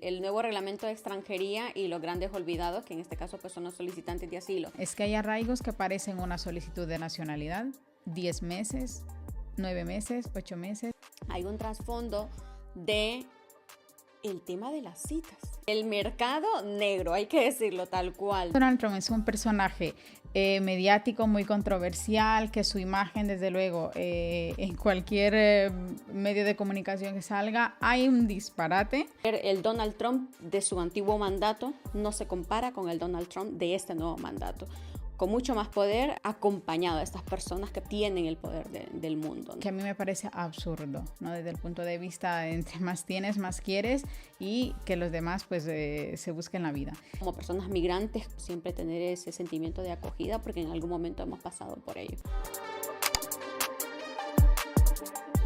El nuevo reglamento de extranjería y los grandes olvidados, que en este caso pues son los solicitantes de asilo. Es que hay arraigos que parecen una solicitud de nacionalidad, 10 meses, 9 meses, 8 meses. Hay un trasfondo de el tema de las citas. El mercado negro, hay que decirlo tal cual. Donald Trump es un personaje mediático muy controversial, que su imagen, desde luego, en cualquier medio de comunicación que salga, hay un disparate. El Donald Trump de su antiguo mandato no se compara con el Donald Trump de este nuevo mandato, con mucho más poder, acompañado de estas personas que tienen el poder del mundo, ¿no? Que a mí me parece absurdo, ¿no? Desde el punto de vista, entre más tienes, más quieres, y que los demás pues se busquen la vida. Como personas migrantes, siempre tener ese sentimiento de acogida, porque en algún momento hemos pasado por ello.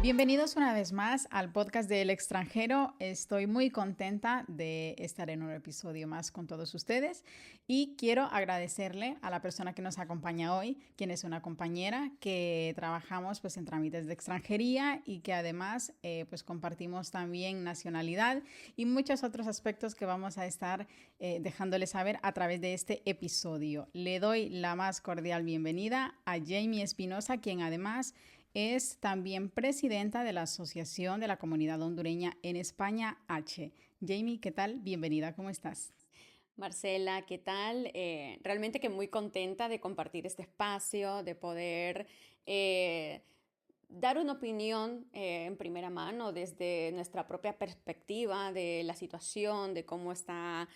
Bienvenidos una vez más al podcast de El Extranjero. Estoy muy contenta de estar en un episodio más con todos ustedes y quiero agradecerle a la persona que nos acompaña hoy, quien es una compañera que trabajamos pues en trámites de extranjería y que además pues compartimos también nacionalidad y muchos otros aspectos que vamos a estar dejándoles saber a través de este episodio. Le doy la más cordial bienvenida a Jamie Espinosa, quien además es también presidenta de la Asociación de la Comunidad Hondureña en España, H. Jamie, ¿qué tal? Bienvenida, ¿cómo estás? Marcela, ¿qué tal? Realmente que muy contenta de compartir este espacio, de poder dar una opinión en primera mano desde nuestra propia perspectiva de la situación, de cómo está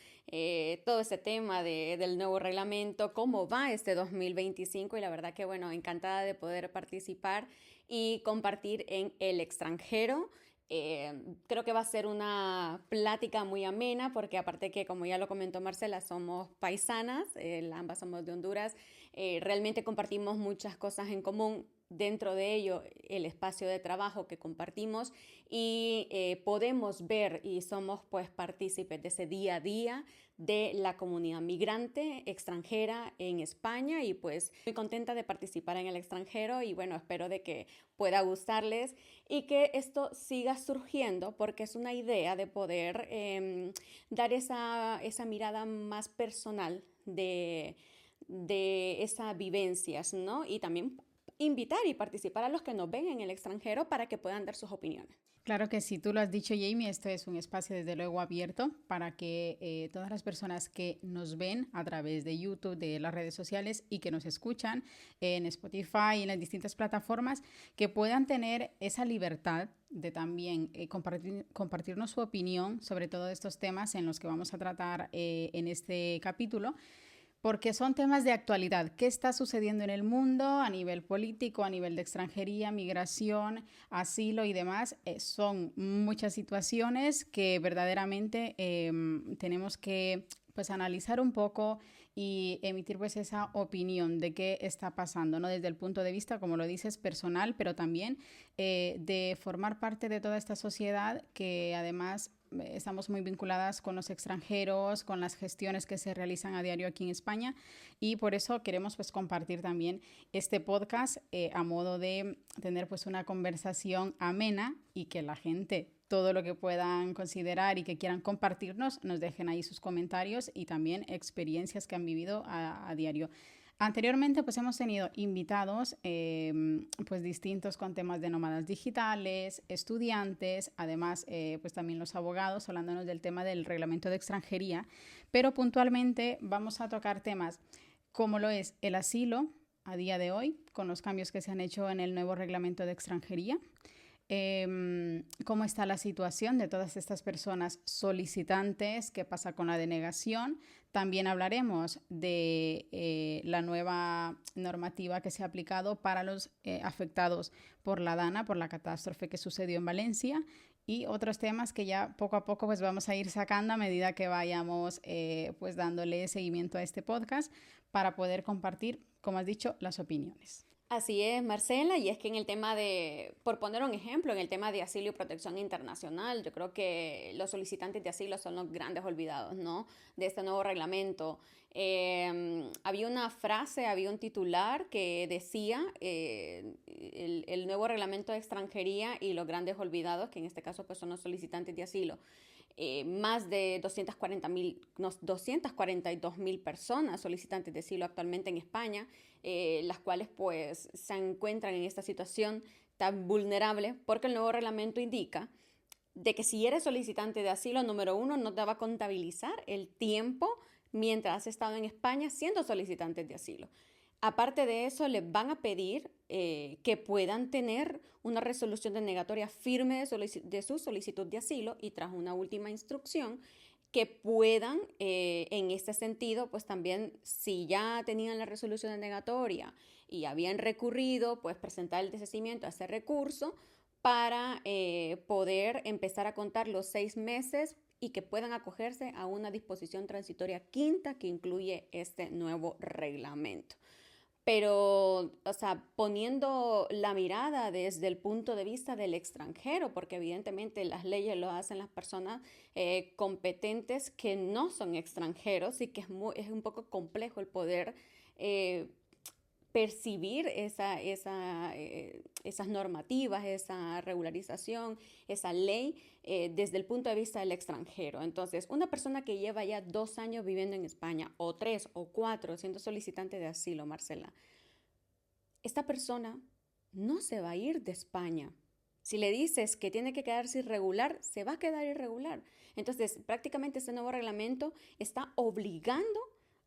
todo este tema del nuevo reglamento, cómo va este 2025 y la verdad que bueno, encantada de poder participar y compartir en El Extranjero. Creo que va a ser una plática muy amena porque aparte que como ya lo comentó Marcela somos paisanas, ambas somos de Honduras, realmente compartimos muchas cosas en común, dentro de ello el espacio de trabajo que compartimos y podemos ver y somos pues partícipes de ese día a día de la comunidad migrante extranjera en España y pues muy contenta de participar en El Extranjero y bueno, espero de que pueda gustarles y que esto siga surgiendo porque es una idea de poder dar esa mirada más personal de esas vivencias, ¿no? Y también invitar y participar a los que nos ven en el extranjero para que puedan dar sus opiniones. Claro que sí, tú lo has dicho, Jamie, este es un espacio desde luego abierto para que todas las personas que nos ven a través de YouTube, de las redes sociales y que nos escuchan en Spotify y en las distintas plataformas, que puedan tener esa libertad de también compartirnos su opinión sobre todos estos temas en los que vamos a tratar en este capítulo. Porque son temas de actualidad. ¿Qué está sucediendo en el mundo a nivel político, a nivel de extranjería, migración, asilo y demás? Son muchas situaciones que verdaderamente tenemos que pues analizar un poco y emitir pues esa opinión de qué está pasando, ¿no? Desde el punto de vista, como lo dices, personal, pero también de formar parte de toda esta sociedad que además estamos muy vinculadas con los extranjeros, con las gestiones que se realizan a diario aquí en España y por eso queremos pues compartir también este podcast a modo de tener pues una conversación amena y que la gente todo lo que puedan considerar y que quieran compartirnos nos dejen ahí sus comentarios y también experiencias que han vivido a diario. Anteriormente pues hemos tenido invitados pues distintos con temas de nómadas digitales, estudiantes, además pues también los abogados hablándonos del tema del reglamento de extranjería, pero puntualmente vamos a tocar temas como lo es el asilo a día de hoy con los cambios que se han hecho en el nuevo reglamento de extranjería. Cómo está la situación de todas estas personas solicitantes, qué pasa con la denegación. También hablaremos de la nueva normativa que se ha aplicado para los afectados por la DANA, por la catástrofe que sucedió en Valencia y otros temas que ya poco a poco pues vamos a ir sacando a medida que vayamos pues dándole seguimiento a este podcast para poder compartir, como has dicho, las opiniones. Así es, Marcela, y es que en el tema por poner un ejemplo, en el tema de asilo y protección internacional, yo creo que los solicitantes de asilo son los grandes olvidados, ¿no? De este nuevo reglamento. Había una frase, había un titular que decía el nuevo reglamento de extranjería y los grandes olvidados, que en este caso pues son los solicitantes de asilo. más de 242.000 personas solicitantes de asilo actualmente en España, las cuales pues se encuentran en esta situación tan vulnerable porque el nuevo reglamento indica de que si eres solicitante de asilo, número uno, no te va a contabilizar el tiempo mientras has estado en España siendo solicitante de asilo. Aparte de eso, les van a pedir que puedan tener una resolución denegatoria firme de su solicitud de asilo y tras una última instrucción que puedan, en este sentido, pues también si ya tenían la resolución denegatoria y habían recurrido, pues presentar el desistimiento a ese recurso para poder empezar a contar los 6 meses y que puedan acogerse a una disposición transitoria quinta que incluye este nuevo reglamento. Pero, o sea, poniendo la mirada desde el punto de vista del extranjero, porque evidentemente las leyes lo hacen las personas competentes que no son extranjeros y que es un poco complejo el poder percibir esas normativas, esa regularización, esa ley desde el punto de vista del extranjero. Entonces, una persona que lleva ya 2 años viviendo en España, o 3 o 4 siendo solicitante de asilo, Marcela, esta persona no se va a ir de España. Si le dices que tiene que quedarse irregular, se va a quedar irregular. Entonces, prácticamente este nuevo reglamento está obligando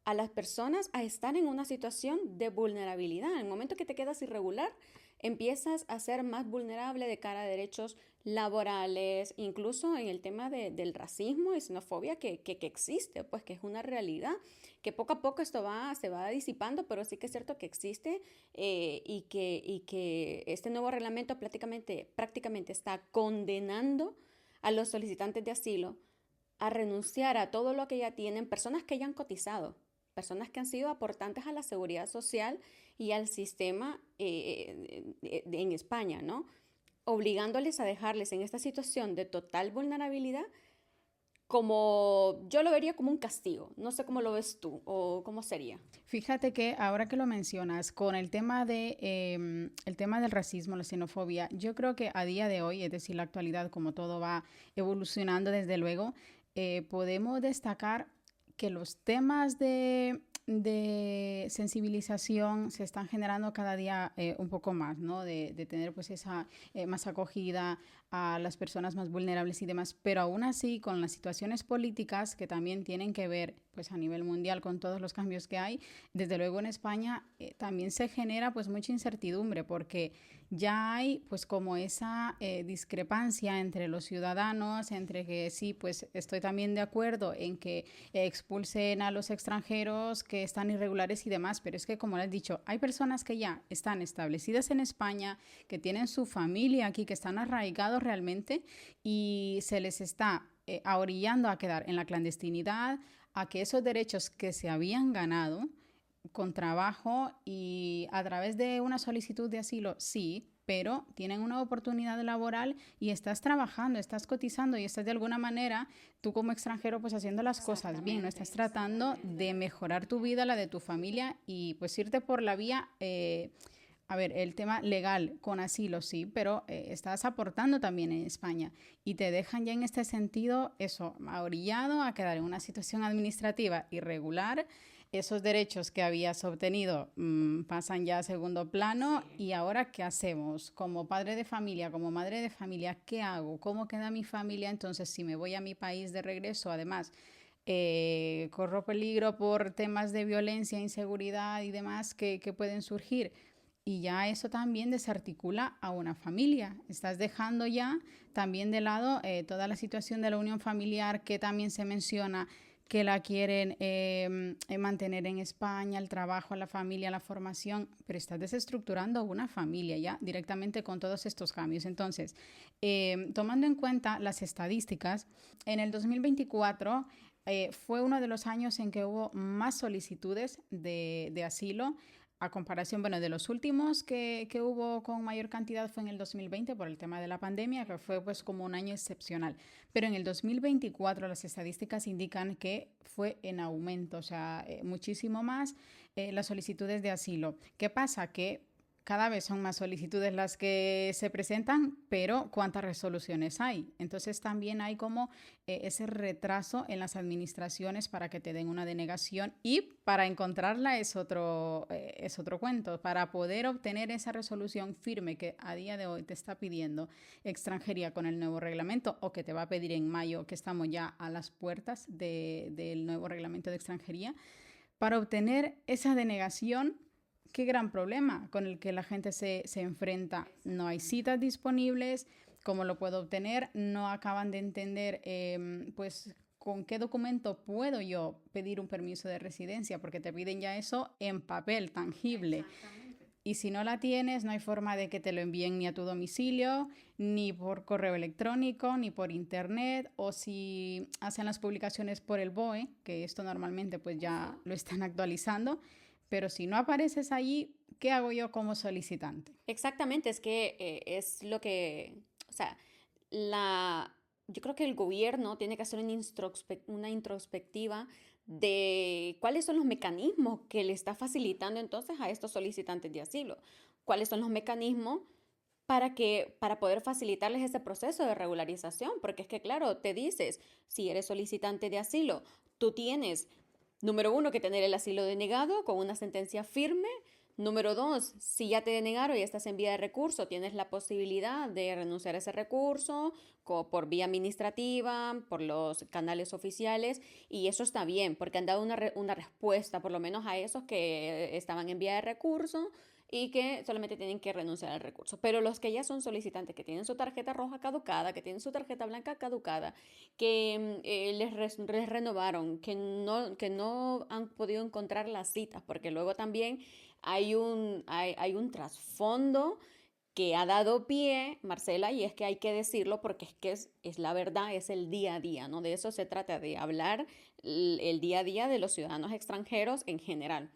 a las personas a estar en una situación de vulnerabilidad. En el momento que te quedas irregular, empiezas a ser más vulnerable de cara a derechos laborales, incluso en el tema del racismo y xenofobia que existe, pues que es una realidad, que poco a poco esto se va disipando, pero sí que es cierto que existe y que este nuevo reglamento prácticamente está condenando a los solicitantes de asilo a renunciar a todo lo que ya tienen, personas que ya han cotizado, personas que han sido aportantes a la seguridad social y al sistema en España, ¿no? Obligándoles a dejarles en esta situación de total vulnerabilidad, como yo lo vería como un castigo. No sé cómo lo ves tú o cómo sería. Fíjate que ahora que lo mencionas, con el tema el tema del racismo, la xenofobia, yo creo que a día de hoy, es decir, la actualidad, como todo va evolucionando, desde luego, podemos destacar que los temas de sensibilización se están generando cada día un poco más, ¿no? De tener pues esa más acogida a las personas más vulnerables y demás, pero aún así con las situaciones políticas que también tienen que ver pues a nivel mundial con todos los cambios que hay, desde luego en España también se genera pues mucha incertidumbre porque ya hay pues como esa discrepancia entre los ciudadanos, entre que sí, pues estoy también de acuerdo en que expulsen a los extranjeros que están irregulares y demás, pero es que como les he dicho, hay personas que ya están establecidas en España, que tienen su familia aquí, que están arraigados realmente y se les está ahorillando a quedar en la clandestinidad, a que esos derechos que se habían ganado con trabajo y a través de una solicitud de asilo, sí, pero tienen una oportunidad laboral y estás trabajando, estás cotizando y estás de alguna manera, tú como extranjero, pues haciendo las cosas bien, no estás tratando de mejorar tu vida, la de tu familia y pues irte por la vía, a ver, el tema legal con asilo, sí, pero estás aportando también en España y te dejan ya en este sentido eso, ahorillado a quedar en una situación administrativa irregular. Esos derechos que habías obtenido pasan ya a segundo plano y ahora ¿qué hacemos? Como padre de familia, como madre de familia, ¿qué hago? ¿Cómo queda mi familia? Entonces, si me voy a mi país de regreso, además, corro peligro por temas de violencia, inseguridad y demás que pueden surgir. Y ya eso también desarticula a una familia. Estás dejando ya también de lado toda la situación de la unión familiar que también se menciona que la quieren mantener en España, el trabajo, la familia, la formación, pero estás desestructurando una familia ya directamente con todos estos cambios. Entonces, tomando en cuenta las estadísticas, en el 2024 fue uno de los años en que hubo más solicitudes de asilo a comparación, bueno, de los últimos que hubo con mayor cantidad fue en el 2020 por el tema de la pandemia, que fue pues como un año excepcional. Pero en el 2024 las estadísticas indican que fue en aumento, o sea, muchísimo más las solicitudes de asilo. ¿Qué pasa? Que cada vez son más solicitudes las que se presentan, pero ¿cuántas resoluciones hay? Entonces también hay como ese retraso en las administraciones para que te den una denegación, y para encontrarla es otro cuento. Para poder obtener esa resolución firme que a día de hoy te está pidiendo extranjería con el nuevo reglamento, o que te va a pedir en mayo, que estamos ya a las puertas del nuevo reglamento de extranjería, para obtener esa denegación. Qué gran problema con el que la gente se enfrenta. No hay citas disponibles. ¿Cómo lo puedo obtener? No acaban de entender, pues, con qué documento puedo yo pedir un permiso de residencia, porque te piden ya eso en papel, tangible. Y si no la tienes, no hay forma de que te lo envíen ni a tu domicilio, ni por correo electrónico, ni por internet, o si hacen las publicaciones por el BOE, que esto normalmente pues ya lo están actualizando. Pero si no apareces allí, ¿qué hago yo como solicitante? Exactamente, es que es lo que, o sea, la, yo creo que el gobierno tiene que hacer una introspectiva de cuáles son los mecanismos que le está facilitando entonces a estos solicitantes de asilo, cuáles son los mecanismos para poder facilitarles ese proceso de regularización, porque es que, claro, te dices, si eres solicitante de asilo, tú tienes, número uno, que tener el asilo denegado con una sentencia firme. Número dos, si ya te denegaron y estás en vía de recurso, tienes la posibilidad de renunciar a ese recurso por vía administrativa, por los canales oficiales, y eso está bien, porque han dado una respuesta, por lo menos a esos que estaban en vía de recurso y que solamente tienen que renunciar al recurso. Pero los que ya son solicitantes, que tienen su tarjeta roja caducada, que tienen su tarjeta blanca caducada, que les renovaron, que no han podido encontrar las citas, porque luego también hay un trasfondo que ha dado pie, Marcela, y es que hay que decirlo porque es la verdad, es el día a día, ¿no? De eso se trata, de hablar el día a día de los ciudadanos extranjeros en general.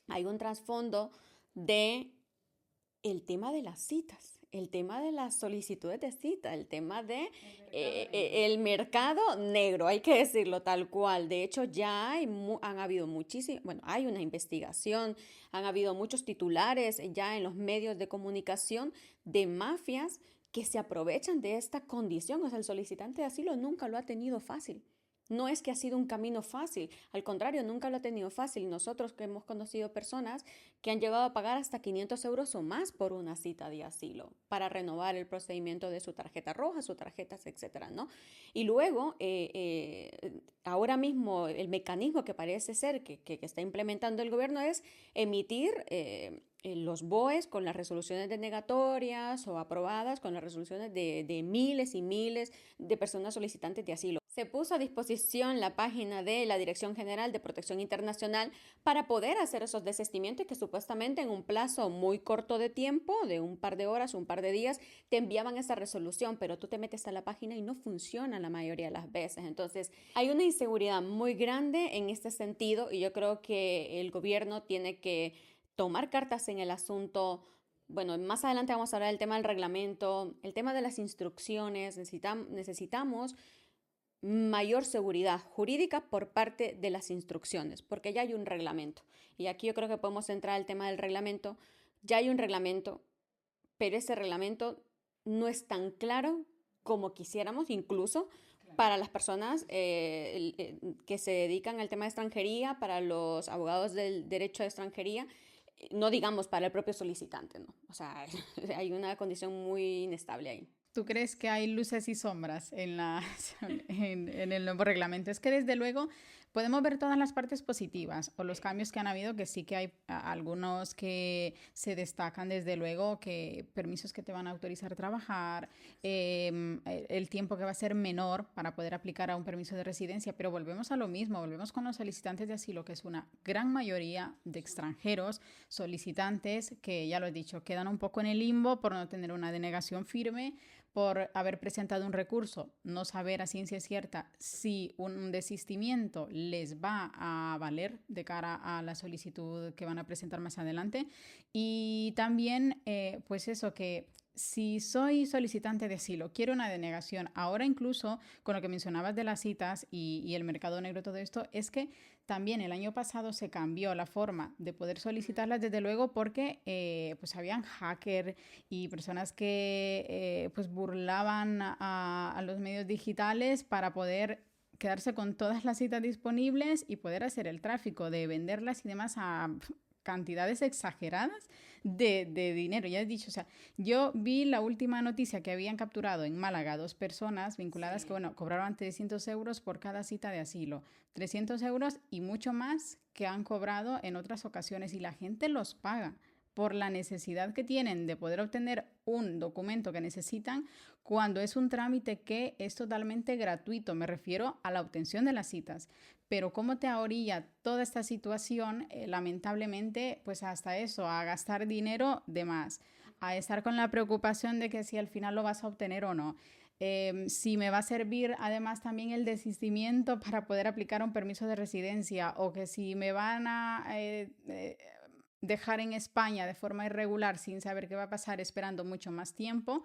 Hay un trasfondo de el tema de las citas, el tema de las solicitudes de cita, el tema de el mercado negro, hay que decirlo tal cual. De hecho, ya han habido muchísimos, bueno, hay una investigación, han habido muchos titulares ya en los medios de comunicación de mafias que se aprovechan de esta condición. O sea, el solicitante de asilo nunca lo ha tenido fácil. No es que ha sido un camino fácil, al contrario, nunca lo ha tenido fácil. Nosotros que hemos conocido personas que han llegado a pagar hasta 500 euros o más por una cita de asilo para renovar el procedimiento de su tarjeta roja, sus tarjetas, etcétera, ¿no? Y luego, ahora mismo, el mecanismo que parece ser que está implementando el gobierno es emitir los BOEs con las resoluciones denegatorias o aprobadas con las resoluciones de miles y miles de personas solicitantes de asilo. Se puso a disposición la página de la Dirección General de Protección Internacional para poder hacer esos desistimientos, que supuestamente en un plazo muy corto de tiempo, de un par de horas, un par de días, te enviaban esa resolución, pero tú te metes a la página y no funciona la mayoría de las veces. Entonces, hay una inseguridad muy grande en este sentido, y yo creo que el gobierno tiene que tomar cartas en el asunto. Bueno, más adelante vamos a hablar del tema del reglamento, el tema de las instrucciones. Necesitamos mayor seguridad jurídica por parte de las instrucciones, porque ya hay un reglamento. Y aquí yo creo que podemos entrar al tema del reglamento. Ya hay un reglamento, pero ese reglamento no es tan claro como quisiéramos, incluso para las personas que se dedican al tema de extranjería, para los abogados del derecho de extranjería, no digamos para el propio solicitante, ¿no? O sea, hay una condición muy inestable ahí. ¿Tú crees que hay luces y sombras en el nuevo reglamento? Es que desde luego podemos ver todas las partes positivas o los cambios que han habido, que sí que hay algunos que se destacan, desde luego, que permisos que te van a autorizar a trabajar, el tiempo que va a ser menor para poder aplicar a un permiso de residencia, pero volvemos a lo mismo, volvemos con los solicitantes de asilo, que es una gran mayoría de extranjeros solicitantes que, ya lo he dicho, quedan un poco en el limbo por no tener una denegación firme, por haber presentado un recurso, no saber a ciencia cierta si un desistimiento les va a valer de cara a la solicitud que van a presentar más adelante. Y también, pues eso, que si soy solicitante de asilo, quiero una denegación, ahora incluso con lo que mencionabas de las citas y el mercado negro y todo esto, es que también el año pasado se cambió la forma de poder solicitarlas, desde luego, porque pues habían hackers y personas que pues burlaban a los medios digitales para poder quedarse con todas las citas disponibles y poder hacer el tráfico de venderlas y demás a cantidades exageradas de dinero. Ya he dicho, o sea, yo vi la última noticia que habían capturado en Málaga 2 personas vinculadas que, Sí. bueno, cobraban 300 euros por cada cita de asilo. 300 euros y mucho más que han cobrado en otras ocasiones y la gente los paga por la necesidad que tienen de poder obtener un documento que necesitan cuando es un trámite que es totalmente gratuito. Me refiero a la obtención de las citas. Pero cómo te orilla toda esta situación, lamentablemente, pues hasta eso, a gastar dinero de más, a estar con la preocupación de que si al final lo vas a obtener o no. Si me va a servir además también el desistimiento para poder aplicar un permiso de residencia o que si me van a dejar en España de forma irregular sin saber qué va a pasar esperando mucho más tiempo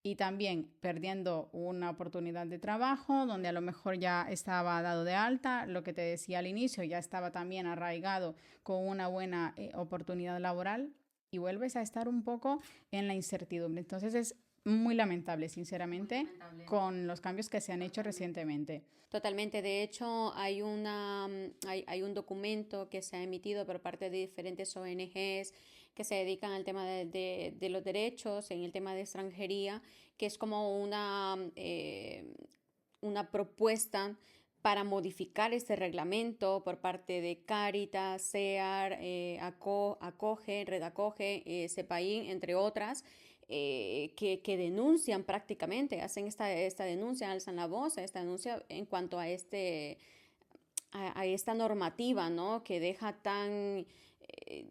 y también perdiendo una oportunidad de trabajo donde a lo mejor ya estaba dado de alta, lo que te decía al inicio, ya estaba también arraigado con una buena oportunidad laboral y vuelves a estar un poco en la incertidumbre. Entonces es muy lamentable, Muy sinceramente, lamentable. con los cambios que se han hecho Totalmente. recientemente. Totalmente. De hecho, hay un documento que se ha emitido por parte de diferentes ONGs que se dedican al tema de los derechos en el tema de extranjería, que es como una propuesta para modificar este reglamento por parte de Cáritas, SEAR, Acoge, Red Acoge, CEPAIN, entre otras, que denuncian prácticamente, hacen esta denuncia, alzan la voz, esta denuncia en cuanto a a esta normativa, ¿no? Que deja tan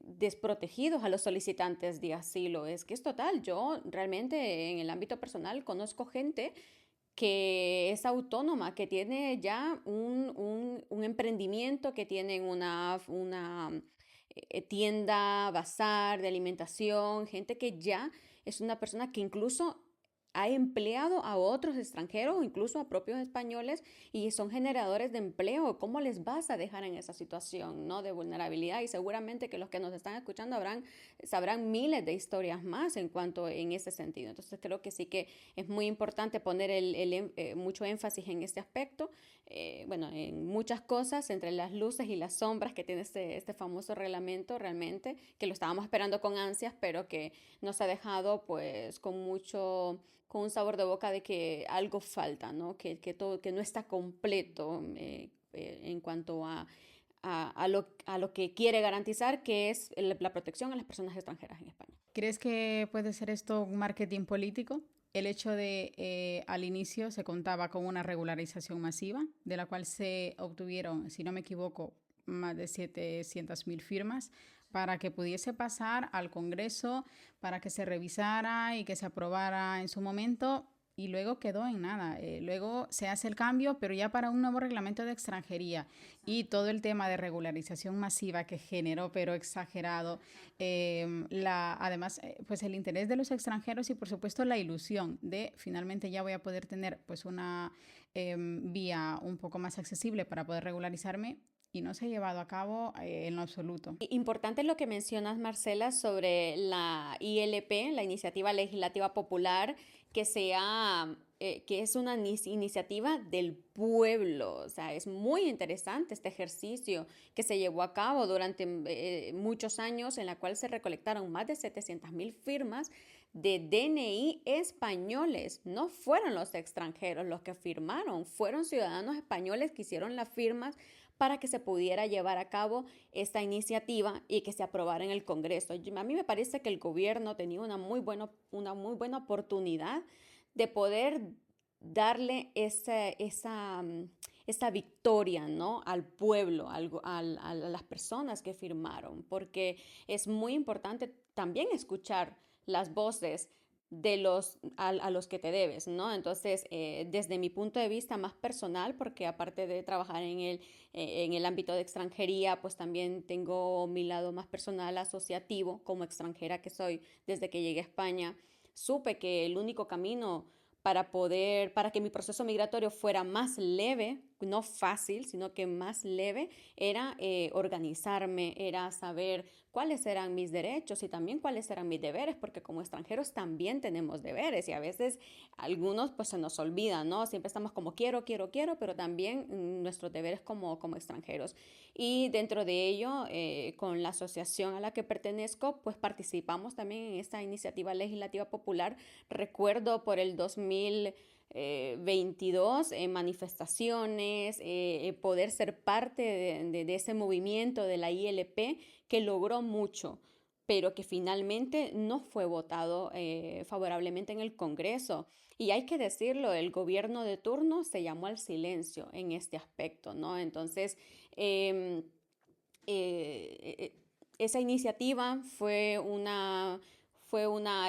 desprotegidos a los solicitantes de asilo. Es que es total. Yo realmente en el ámbito personal conozco gente que es autónoma, que tiene ya un emprendimiento, que tienen una tienda, bazar de alimentación, gente que ya es una persona que incluso ha empleado a otros extranjeros, incluso a propios españoles, y son generadores de empleo. ¿Cómo les vas a dejar en esa situación, ¿no? De vulnerabilidad? Y seguramente que los que nos están escuchando sabrán miles de historias más en cuanto en ese sentido. Entonces creo que sí que es muy importante poner mucho énfasis en este aspecto, bueno, en muchas cosas, entre las luces y las sombras que tiene este famoso reglamento realmente, que lo estábamos esperando con ansias, pero que nos ha dejado pues con un sabor de boca de que algo falta, ¿no? Todo, que no está completo en cuanto a lo que quiere garantizar, que es la protección a las personas extranjeras en España. ¿Crees que puede ser esto un marketing político? El hecho de al inicio se contaba con una regularización masiva, de la cual se obtuvieron, si no me equivoco, más de 700.000 firmas para que pudiese pasar al Congreso, para que se revisara y que se aprobara en su momento y luego quedó en nada. Luego se hace el cambio, pero ya para un nuevo reglamento de extranjería y Exacto. todo el tema de regularización masiva que generó, pero exagerado, además, pues el interés de los extranjeros y por supuesto la ilusión de finalmente ya voy a poder tener pues una vía un poco más accesible para poder regularizarme y no se ha llevado a cabo en lo absoluto. Importante lo que mencionas, Marcela, sobre la ILP, la Iniciativa Legislativa Popular, que es una iniciativa del pueblo. O sea, es muy interesante este ejercicio que se llevó a cabo durante muchos años, en la cual se recolectaron más de 700.000 firmas de DNI españoles. No fueron los extranjeros los que firmaron, fueron ciudadanos españoles que hicieron las firmas para que se pudiera llevar a cabo esta iniciativa y que se aprobara en el Congreso. A mí me parece que el gobierno tenía una muy buena oportunidad de poder darle esa victoria, ¿no? Al pueblo, a las personas que firmaron, porque es muy importante también escuchar las voces a los que te debes, ¿no? Entonces, desde mi punto de vista más personal, porque aparte de trabajar en el ámbito de extranjería, pues también tengo mi lado más personal asociativo como extranjera que soy desde que llegué a España. supe que el único camino para que mi proceso migratorio fuera más leve, no fácil, sino que más leve, era organizarme, era saber cuáles eran mis derechos y también cuáles eran mis deberes, porque como extranjeros también tenemos deberes y a veces algunos pues se nos olvidan, ¿no? Siempre estamos como quiero, pero también nuestros deberes como extranjeros. Y dentro de ello, con la asociación a la que pertenezco, pues participamos también en esta iniciativa legislativa popular. Recuerdo por el 2022 manifestaciones, poder ser parte de ese movimiento de la ILP que logró mucho, pero que finalmente no fue votado favorablemente en el Congreso. Y hay que decirlo, el gobierno de turno se llamó al silencio en este aspecto, ¿no? Entonces, eh, eh, esa iniciativa fue una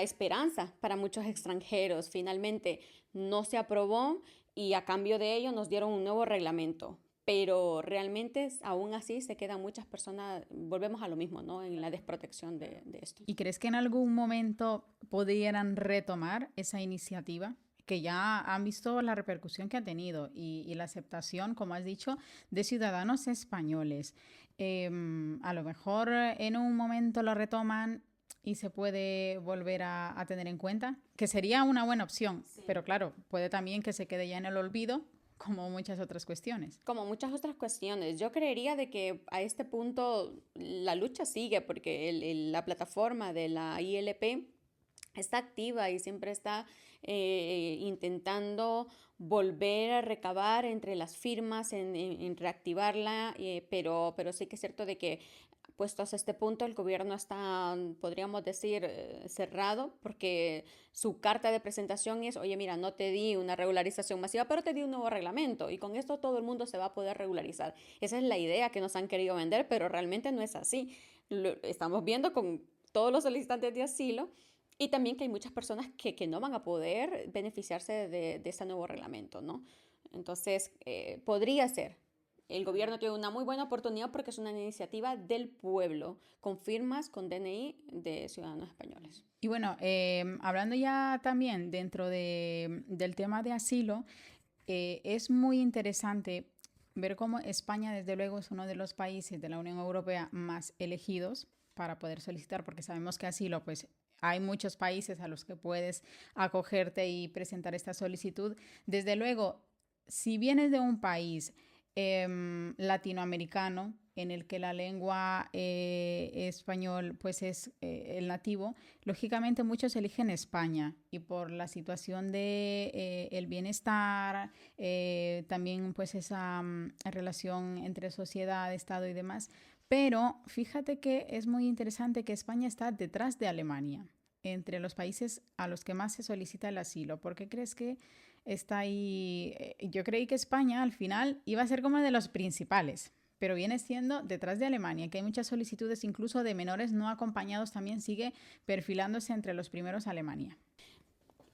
esperanza para muchos extranjeros. Finalmente no se aprobó y a cambio de ello nos dieron un nuevo reglamento. Pero realmente aún así se quedan muchas personas, volvemos a lo mismo, ¿no? En la desprotección de esto. ¿Y crees que en algún momento pudieran retomar esa iniciativa? Que ya han visto la repercusión que ha tenido y la aceptación, como has dicho, de ciudadanos españoles. A lo mejor en un momento lo retoman y se puede volver a tener en cuenta, que sería una buena opción, sí. Pero claro, puede también que se quede ya en el olvido, como muchas otras cuestiones. Como muchas otras cuestiones. Yo creería de que a este punto la lucha sigue porque la plataforma de la ILP está activa y siempre está intentando volver a recabar entre las firmas, en reactivarla, pero sí que es cierto de que puestos a este punto el gobierno está, podríamos decir, cerrado, porque su carta de presentación es, oye, mira, no te di una regularización masiva, pero te di un nuevo reglamento y con esto todo el mundo se va a poder regularizar. Esa es la idea que nos han querido vender, pero realmente no es así. Lo estamos viendo con todos los solicitantes de asilo y también que hay muchas personas que no van a poder beneficiarse de ese nuevo reglamento, ¿no? Entonces, podría ser. El gobierno tiene una muy buena oportunidad porque es una iniciativa del pueblo, con firmas, con DNI de ciudadanos españoles. Y bueno, hablando ya también dentro del tema de asilo, es muy interesante ver cómo España, desde luego, es uno de los países de la Unión Europea más elegidos para poder solicitar, porque sabemos que asilo, pues, hay muchos países a los que puedes acogerte y presentar esta solicitud. Desde luego, si vienes de un país latinoamericano en el que la lengua español pues es el nativo, lógicamente muchos eligen España y por la situación de el bienestar, también pues esa relación entre sociedad, Estado y demás. Pero fíjate que es muy interesante que España está detrás de Alemania, entre los países a los que más se solicita el asilo. ¿Por qué crees que está ahí? Yo creí que España al final iba a ser como de los principales, pero viene siendo detrás de Alemania, que hay muchas solicitudes incluso de menores no acompañados, también sigue perfilándose entre los primeros Alemania.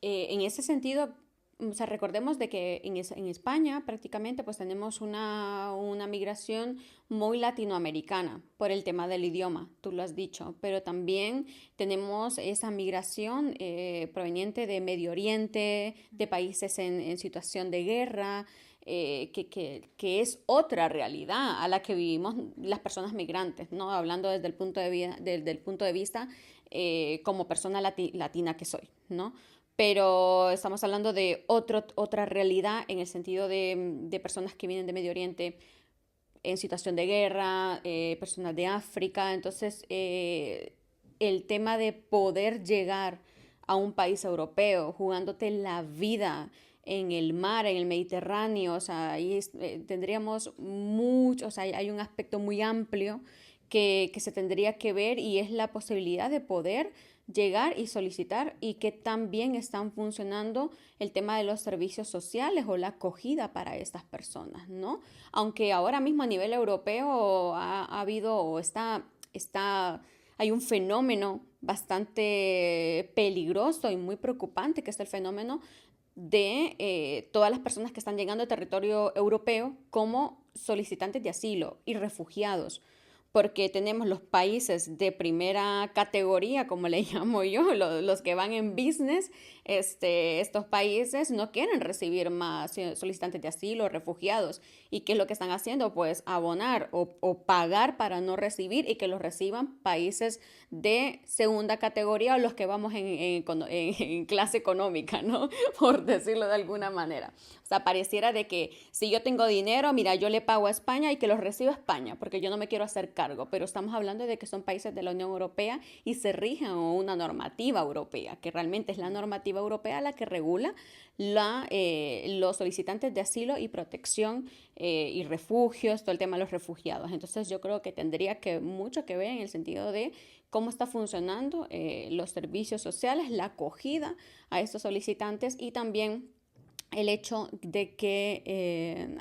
En ese sentido, o sea, recordemos de que en España prácticamente pues tenemos una migración muy latinoamericana por el tema del idioma, tú lo has dicho, pero también tenemos esa migración proveniente de Medio Oriente, de países en situación de guerra, que es otra realidad a la que vivimos las personas migrantes, ¿no? Hablando desde el punto de vista como persona latina que soy, ¿no? Pero estamos hablando de otra realidad en el sentido de personas que vienen de Medio Oriente en situación de guerra, personas de África. Entonces, el tema de poder llegar a un país europeo jugándote la vida en el mar, en el Mediterráneo, o sea, ahí tendríamos mucho, o sea, hay un aspecto muy amplio que se tendría que ver y es la posibilidad de poder llegar y solicitar y que también están funcionando el tema de los servicios sociales o la acogida para estas personas, ¿no? Aunque ahora mismo a nivel europeo ha habido o hay un fenómeno bastante peligroso y muy preocupante que es el fenómeno de todas las personas que están llegando al territorio europeo como solicitantes de asilo y refugiados. porque tenemos los países de primera categoría, como le llamo yo, los que van en business, estos países no quieren recibir más solicitantes de asilo, refugiados. ¿Y qué es lo que están haciendo? Pues abonar o pagar para no recibir y que los reciban países de segunda categoría o los que vamos en clase económica, ¿no? Por decirlo de alguna manera. O sea, pareciera de que si yo tengo dinero, mira, yo le pago a España y que los reciba España, porque yo no me quiero hacer cargo, pero estamos hablando de que son países de la Unión Europea y se rigen a una normativa europea, que realmente es la normativa europea la que regula los solicitantes de asilo y protección y refugios, todo el tema de los refugiados. Entonces yo creo que tendría que mucho que ver en el sentido de cómo está funcionando los servicios sociales, la acogida a estos solicitantes y también el hecho de que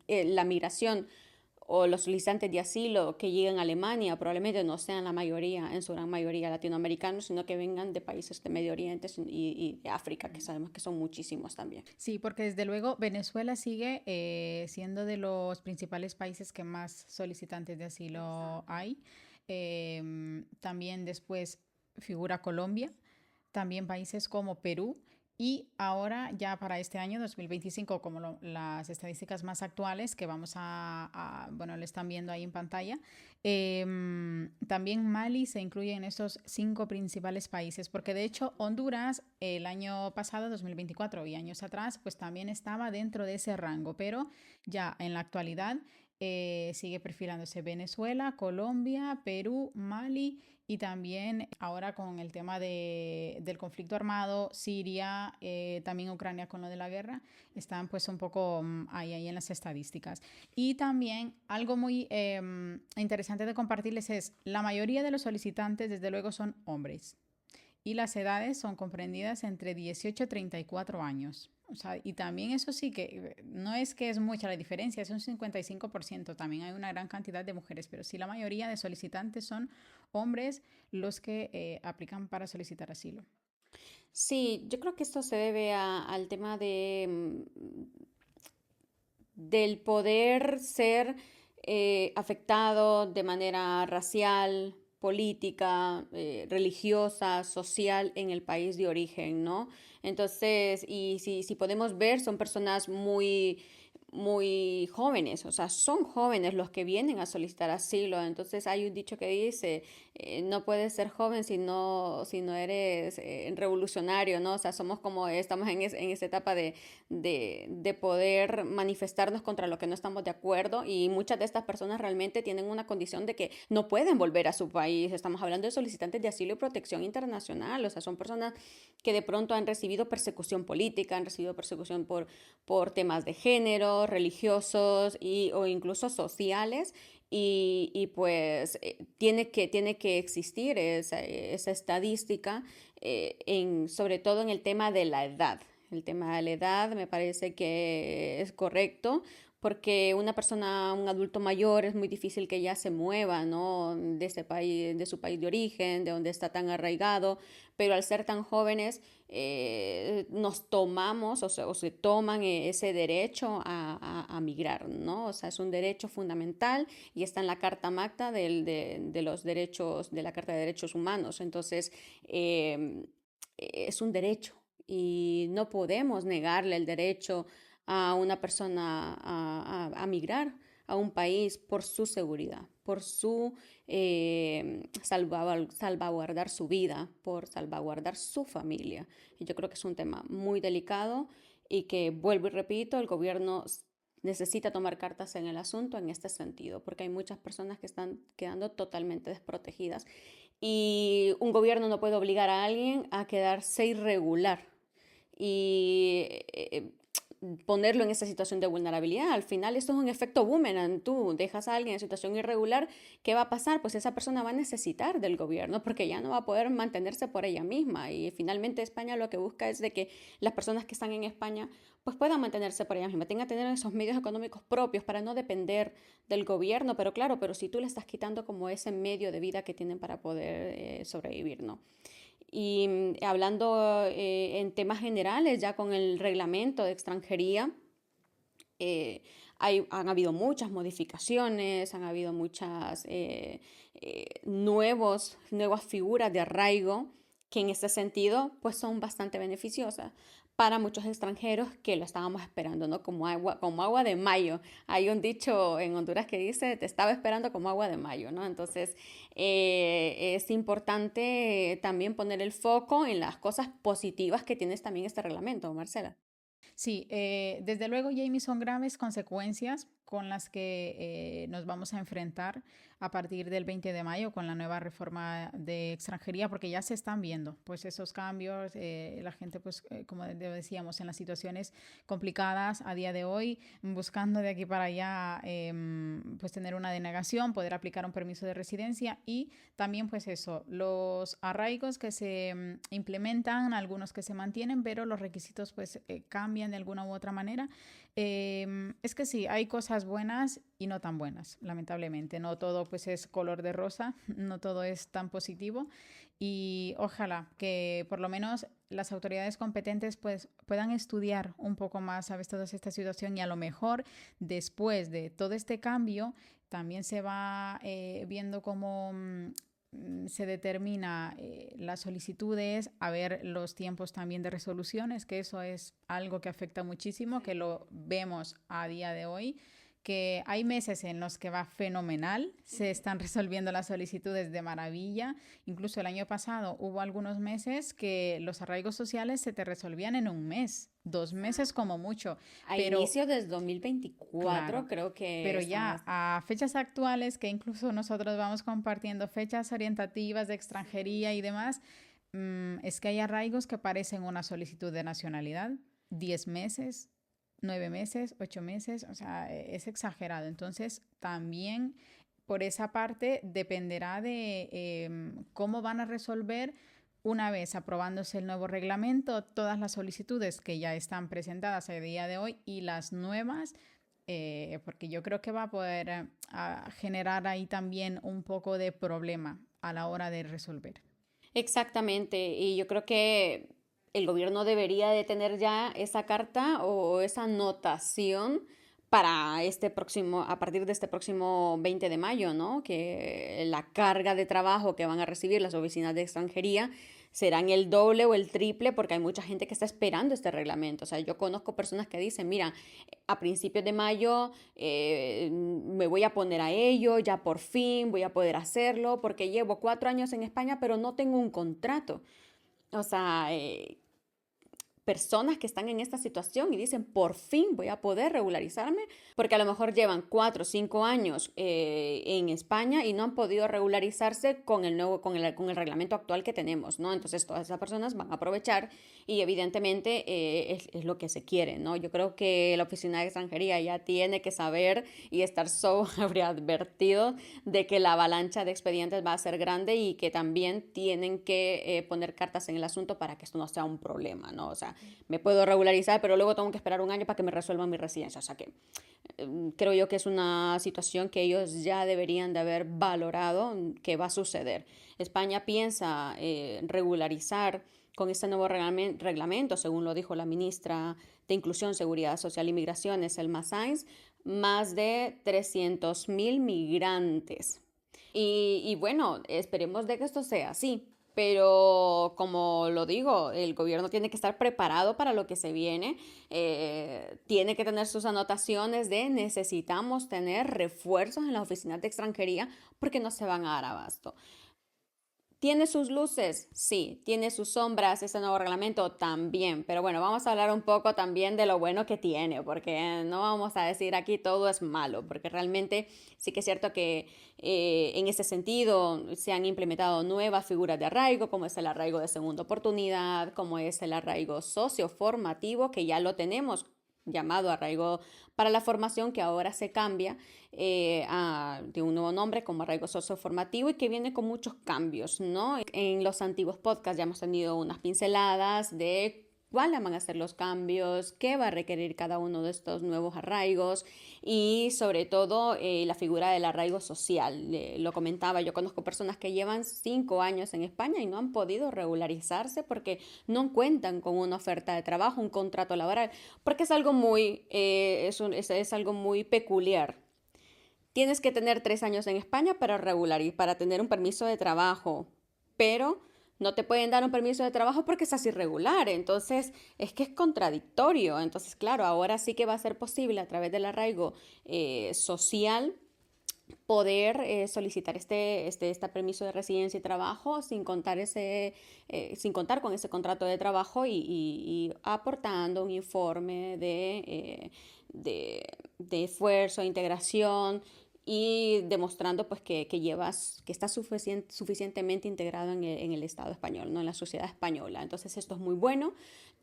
la migración o los solicitantes de asilo que lleguen a Alemania probablemente no sean la mayoría, en su gran mayoría latinoamericanos, sino que vengan de países de Medio Oriente y de África, que sabemos que son muchísimos también. Sí, porque desde luego Venezuela sigue siendo de los principales países que más solicitantes de asilo hay. También después figura Colombia, también países como Perú y ahora ya para este año 2025, como las estadísticas más actuales que vamos bueno, le están viendo ahí en pantalla, también Mali se incluye en estos 5 principales países, porque de hecho Honduras el año pasado, 2024 y años atrás, pues también estaba dentro de ese rango, pero ya en la actualidad sigue perfilándose Venezuela, Colombia, Perú, Mali y también ahora con el tema del conflicto armado, Siria, también Ucrania con lo de la guerra, están pues un poco ahí en las estadísticas. Y también algo muy interesante de compartirles es, la mayoría de los solicitantes desde luego son hombres y las edades son comprendidas entre 18 y 34 años. O sea, y también eso sí que no es que es mucha la diferencia, es un 55%. También hay una gran cantidad de mujeres, pero sí la mayoría de solicitantes son hombres los que aplican para solicitar asilo. Sí, yo creo que esto se debe al tema del poder ser afectado de manera racial, política, religiosa, social en el país de origen, ¿no? Entonces, y si podemos ver, son personas muy jóvenes, o sea, son jóvenes los que vienen a solicitar asilo. Entonces hay un dicho que dice, no puedes ser joven si no eres revolucionario, ¿no? O sea, somos como, estamos en esa etapa de poder manifestarnos contra lo que no estamos de acuerdo y muchas de estas personas realmente tienen una condición de que no pueden volver a su país. Estamos hablando de solicitantes de asilo y protección internacional, o sea, son personas que de pronto han recibido persecución política, han recibido persecución por temas de género, religiosos o incluso sociales. Pues tiene que existir esa estadística, sobre todo en el tema de la edad. El tema de la edad me parece que es correcto porque una persona, un adulto mayor, es muy difícil que ya se mueva, ¿no? De ese país, de su país de origen, de donde está tan arraigado, pero al ser tan jóvenes, nos tomamos o se toman ese derecho a migrar, ¿no? O sea, es un derecho fundamental y está en la Carta Magna de los derechos, de la Carta de Derechos Humanos. Entonces, es un derecho y no podemos negarle el derecho a una persona migrar a un país por su seguridad, por su salvaguardar su vida, por salvaguardar su familia. Y yo creo que es un tema muy delicado y que, vuelvo y repito, el gobierno necesita tomar cartas en el asunto en este sentido, porque hay muchas personas que están quedando totalmente desprotegidas y un gobierno no puede obligar a alguien a quedarse irregular y ponerlo en esa situación de vulnerabilidad. Al final esto es un efecto boomerang. Tú dejas a alguien en situación irregular, ¿qué va a pasar? Pues esa persona va a necesitar del gobierno porque ya no va a poder mantenerse por ella misma. Y finalmente España lo que busca es de que las personas que están en España pues puedan mantenerse por ellas mismas, tengan que tener esos medios económicos propios para no depender del gobierno. Pero claro, pero si tú le estás quitando como ese medio de vida que tienen para poder sobrevivir, ¿no? Y hablando en temas generales, ya con el reglamento de extranjería, eh, Han habido muchas modificaciones, han habido muchas nuevas figuras de arraigo que en este sentido pues son bastante beneficiosas para muchos extranjeros que lo estábamos esperando, ¿no? Como agua de mayo. Hay un dicho en Honduras que dice, te estaba esperando como agua de mayo, ¿no? Entonces, es importante también poner el foco en las cosas positivas que tiene también este reglamento, Marcela. Sí, desde luego, Jamie, son graves consecuencias con las que nos vamos a enfrentar a partir del 20 de mayo con la nueva reforma de extranjería, porque ya se están viendo pues esos cambios, la gente pues como decíamos en las situaciones complicadas a día de hoy, buscando de aquí para allá pues tener una denegación, poder aplicar un permiso de residencia y también pues eso, los arraigos que se implementan, algunos que se mantienen, pero los requisitos pues cambian de alguna u otra manera. Es que sí, hay cosas buenas y no tan buenas, lamentablemente. No todo pues es color de rosa, no todo es tan positivo y ojalá que por lo menos las autoridades competentes pues puedan estudiar un poco más, ¿sabes? Toda esta situación y a lo mejor después de todo este cambio también se va viendo cómo se determina las solicitudes, a ver los tiempos también de resoluciones, que eso es algo que afecta muchísimo, que lo vemos a día de hoy, que hay meses en los que va fenomenal, se están resolviendo las solicitudes de maravilla, incluso el año pasado hubo algunos meses que los arraigos sociales se te resolvían en un mes, 2 meses como mucho, A pero inicio del 2024 claro, creo que pero estábamos. ya a fechas actuales, que incluso nosotros vamos compartiendo fechas orientativas de extranjería y demás, es que hay arraigos que parecen una solicitud de nacionalidad, 10 meses, 9 meses, 8 meses, o sea, es exagerado. Entonces, también por esa parte dependerá de cómo van a resolver una vez aprobándose el nuevo reglamento, todas las solicitudes que ya están presentadas a día de hoy y las nuevas, porque yo creo que va a poder a generar ahí también un poco de problema a la hora de resolver. Exactamente, y yo creo que el gobierno debería de tener ya esa carta o esa anotación para a partir de este próximo 20 de mayo, ¿no? Que la carga de trabajo que van a recibir las oficinas de extranjería serán el doble o el triple porque hay mucha gente que está esperando este reglamento. O sea, yo conozco personas que dicen, mira, a principios de mayo me voy a poner a ello, ya por fin voy a poder hacerlo porque llevo 4 años en España pero no tengo un contrato. O sea, personas que están en esta situación y dicen, por fin voy a poder regularizarme, porque a lo mejor llevan 4 o 5 años en España y no han podido regularizarse con el reglamento actual que tenemos, ¿no? Entonces todas esas personas van a aprovechar y evidentemente es lo que se quiere, ¿no? Yo creo que la Oficina de Extranjería ya tiene que saber y estar sobreadvertido de que la avalancha de expedientes va a ser grande y que también tienen que poner cartas en el asunto para que esto no sea un problema, ¿no? O sea, me puedo regularizar, pero luego tengo que esperar un año para que me resuelvan mi residencia. O sea que creo yo que es una situación que ellos ya deberían de haber valorado que va a suceder. España piensa regularizar con este nuevo reglamento, según lo dijo la ministra de Inclusión, Seguridad Social y Migraciones, Elma Sainz, más de 300,000 migrantes. Y bueno, esperemos de que esto sea así. Pero como lo digo, el gobierno tiene que estar preparado para lo que se viene, tiene que tener sus anotaciones de necesitamos tener refuerzos en las oficinas de extranjería porque no se van a dar abasto. ¿Tiene sus luces? Sí. ¿Tiene sus sombras este nuevo reglamento? También. Pero bueno, vamos a hablar un poco también de lo bueno que tiene, porque no vamos a decir aquí todo es malo, porque realmente sí que es cierto que en ese sentido se han implementado nuevas figuras de arraigo, como es el arraigo de segunda oportunidad, como es el arraigo socioformativo, que ya lo tenemos llamado arraigo para la formación, que ahora se cambia de un nuevo nombre como arraigo socioformativo y que viene con muchos cambios, ¿no? En los antiguos podcasts ya hemos tenido unas pinceladas de cuáles van a ser los cambios, qué va a requerir cada uno de estos nuevos arraigos y sobre todo la figura del arraigo social. Lo comentaba, yo conozco personas que llevan 5 años en España y no han podido regularizarse porque no cuentan con una oferta de trabajo, un contrato laboral, porque es algo es algo muy peculiar. Tienes que tener 3 años en España para para tener un permiso de trabajo, pero no te pueden dar un permiso de trabajo porque estás irregular. Entonces, es que es contradictorio. Entonces, claro, ahora sí que va a ser posible a través del arraigo social poder solicitar este permiso de residencia y trabajo sin contar con ese contrato de trabajo y aportando un informe de esfuerzo, integración y demostrando pues que estás suficientemente integrado en el Estado español, ¿no? En la sociedad española. Entonces esto es muy bueno.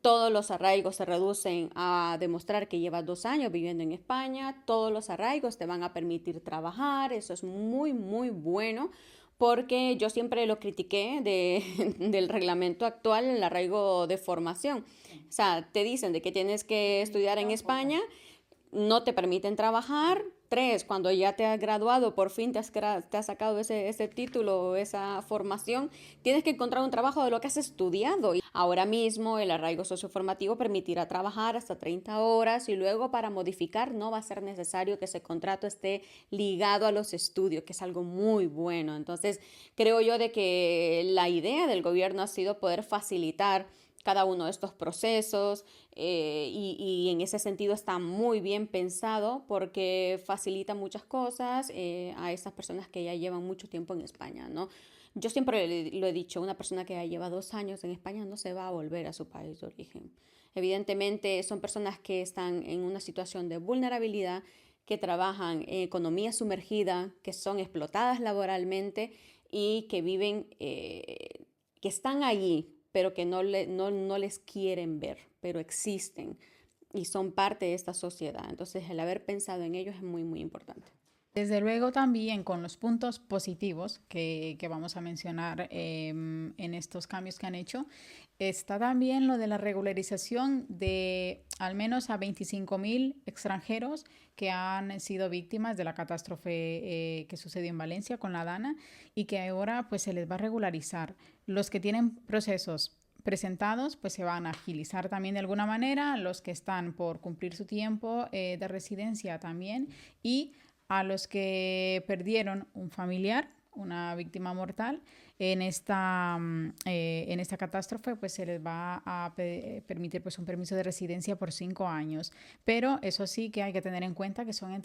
Todos los arraigos se reducen a demostrar que llevas 2 años viviendo en España. Todos los arraigos te van a permitir trabajar. Eso es muy, muy bueno porque yo siempre lo critiqué del reglamento actual, el arraigo de formación. O sea, te dicen de que tienes que estudiar en España, no te permiten trabajar. 3, cuando ya te has graduado, por fin te has sacado ese título, esa formación, tienes que encontrar un trabajo de lo que has estudiado. Ahora mismo el arraigo socioformativo permitirá trabajar hasta 30 horas y luego para modificar no va a ser necesario que ese contrato esté ligado a los estudios, que es algo muy bueno. Entonces, creo yo de que la idea del gobierno ha sido poder facilitar cada uno de estos procesos y en ese sentido está muy bien pensado porque facilita muchas cosas a esas personas que ya llevan mucho tiempo en España, ¿no? Yo siempre lo he dicho, una persona que ya lleva 2 años en España no se va a volver a su país de origen. Evidentemente son personas que están en una situación de vulnerabilidad, que trabajan en economía sumergida, que son explotadas laboralmente y que viven, que están allí pero que no les quieren ver, pero existen y son parte de esta sociedad. Entonces, el haber pensado en ellos es muy, muy importante. Desde luego también con los puntos positivos que vamos a mencionar en estos cambios que han hecho, está también lo de la regularización de al menos a 25.000 extranjeros que han sido víctimas de la catástrofe que sucedió en Valencia con la Dana y que ahora pues se les va a regularizar. Los que tienen procesos presentados pues se van a agilizar también de alguna manera, los que están por cumplir su tiempo de residencia también y a los que perdieron un familiar, una víctima mortal, en esta catástrofe, pues se les va a permitir pues, un permiso de residencia por 5 años. Pero eso sí que hay que tener en cuenta que son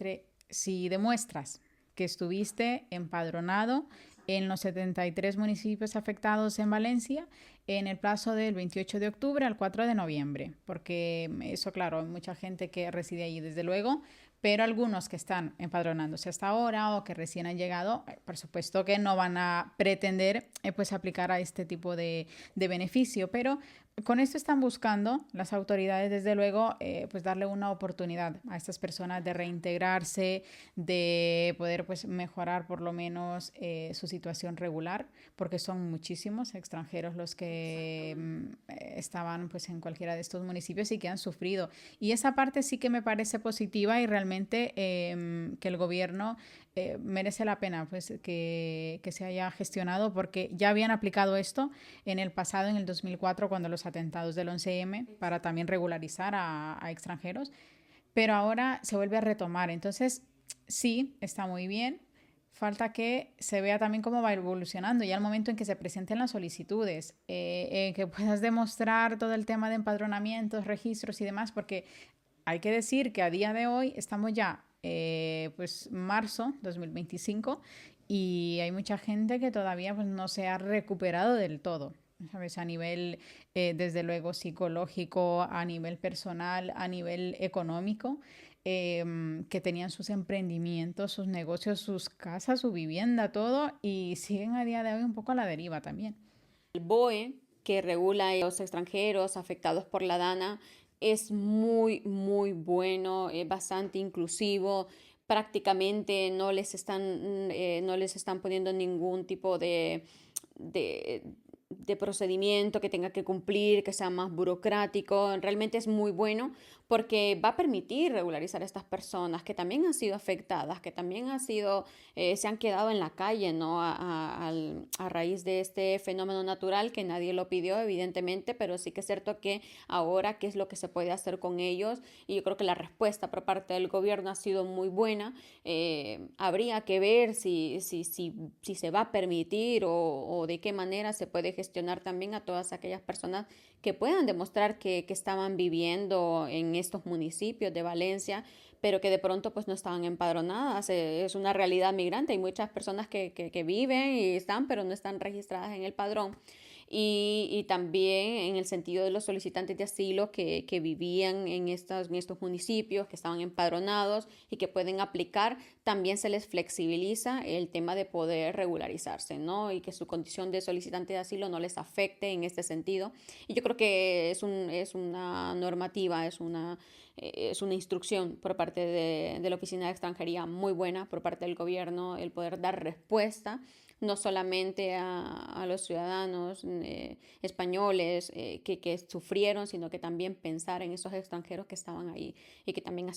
si demuestras que estuviste empadronado en los 73 municipios afectados en Valencia en el plazo del 28 de octubre al 4 de noviembre, porque eso, claro, hay mucha gente que reside allí, desde luego, pero algunos que están empadronándose hasta ahora o que recién han llegado, por supuesto que no van a pretender pues aplicar a este tipo de beneficio, pero con esto están buscando las autoridades, desde luego, pues darle una oportunidad a estas personas de reintegrarse, de poder pues mejorar por lo menos su situación regular, porque son muchísimos extranjeros los que estaban pues en cualquiera de estos municipios y que han sufrido. Y esa parte sí que me parece positiva y realmente que el gobierno merece la pena pues que se haya gestionado, porque ya habían aplicado esto en el pasado, en el 2004, cuando los atentados del 11M, para también regularizar a extranjeros, pero ahora se vuelve a retomar. Entonces, sí, está muy bien. Falta que se vea también cómo va evolucionando ya al momento en que se presenten las solicitudes, que puedas demostrar todo el tema de empadronamientos, registros y demás, porque hay que decir que a día de hoy estamos ya pues marzo 2025 y hay mucha gente que todavía pues, no se ha recuperado del todo, ¿sabes? A nivel, desde luego, psicológico, a nivel personal, a nivel económico, que tenían sus emprendimientos, sus negocios, sus casas, su vivienda, todo, y siguen a día de hoy un poco a la deriva también. El BOE, que regula a los extranjeros afectados por la DANA, es muy, muy bueno, es bastante inclusivo. Prácticamente no les están poniendo ningún tipo de de procedimiento que tenga que cumplir, que sea más burocrático. Realmente es muy bueno porque va a permitir regularizar a estas personas que también han sido afectadas, que también se han quedado en la calle, ¿no? A raíz de este fenómeno natural que nadie lo pidió, evidentemente, pero sí que es cierto que ahora qué es lo que se puede hacer con ellos, y yo creo que la respuesta por parte del gobierno ha sido muy buena. Habría que ver si se va a permitir o de qué manera se puede gestionar también a todas aquellas personas que puedan demostrar que estaban viviendo en estos municipios de Valencia, pero que de pronto pues no estaban empadronadas. Es una realidad migrante. Hay muchas personas que viven y están, pero no están registradas en el padrón. Y también en el sentido de los solicitantes de asilo que vivían en estos municipios, que estaban empadronados y que pueden aplicar, también se les flexibiliza el tema de poder regularizarse, ¿no? Y que su condición de solicitante de asilo no les afecte en este sentido. Y yo creo que es una normativa, es una instrucción por parte de la Oficina de Extranjería muy buena por parte del gobierno, el poder dar respuesta no solamente a los ciudadanos españoles que sufrieron, sino que también pensar en esos extranjeros que estaban ahí y que también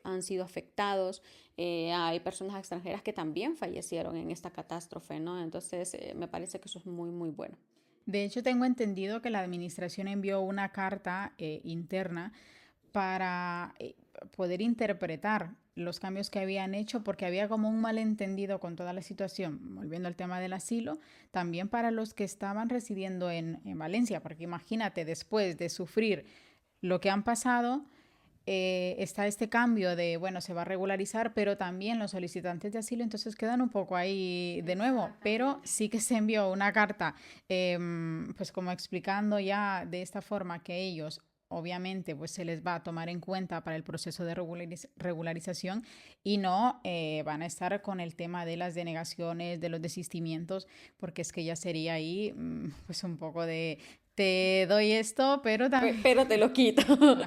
han sido afectados. Hay personas extranjeras que también fallecieron en esta catástrofe, ¿no? Entonces, me parece que eso es muy, muy bueno. De hecho, tengo entendido que la administración envió una carta interna para poder interpretar los cambios que habían hecho, porque había como un malentendido con toda la situación, volviendo al tema del asilo, también para los que estaban residiendo en Valencia, porque imagínate, después de sufrir lo que han pasado, está este cambio de, bueno, se va a regularizar, pero también los solicitantes de asilo, entonces quedan un poco ahí de nuevo, pero sí que se envió una carta, pues como explicando ya de esta forma que ellos obviamente pues se les va a tomar en cuenta para el proceso de regularización y no van a estar con el tema de las denegaciones, de los desistimientos, porque es que ya sería ahí pues un poco de te doy esto, pero también... Pero te lo quito. Claro,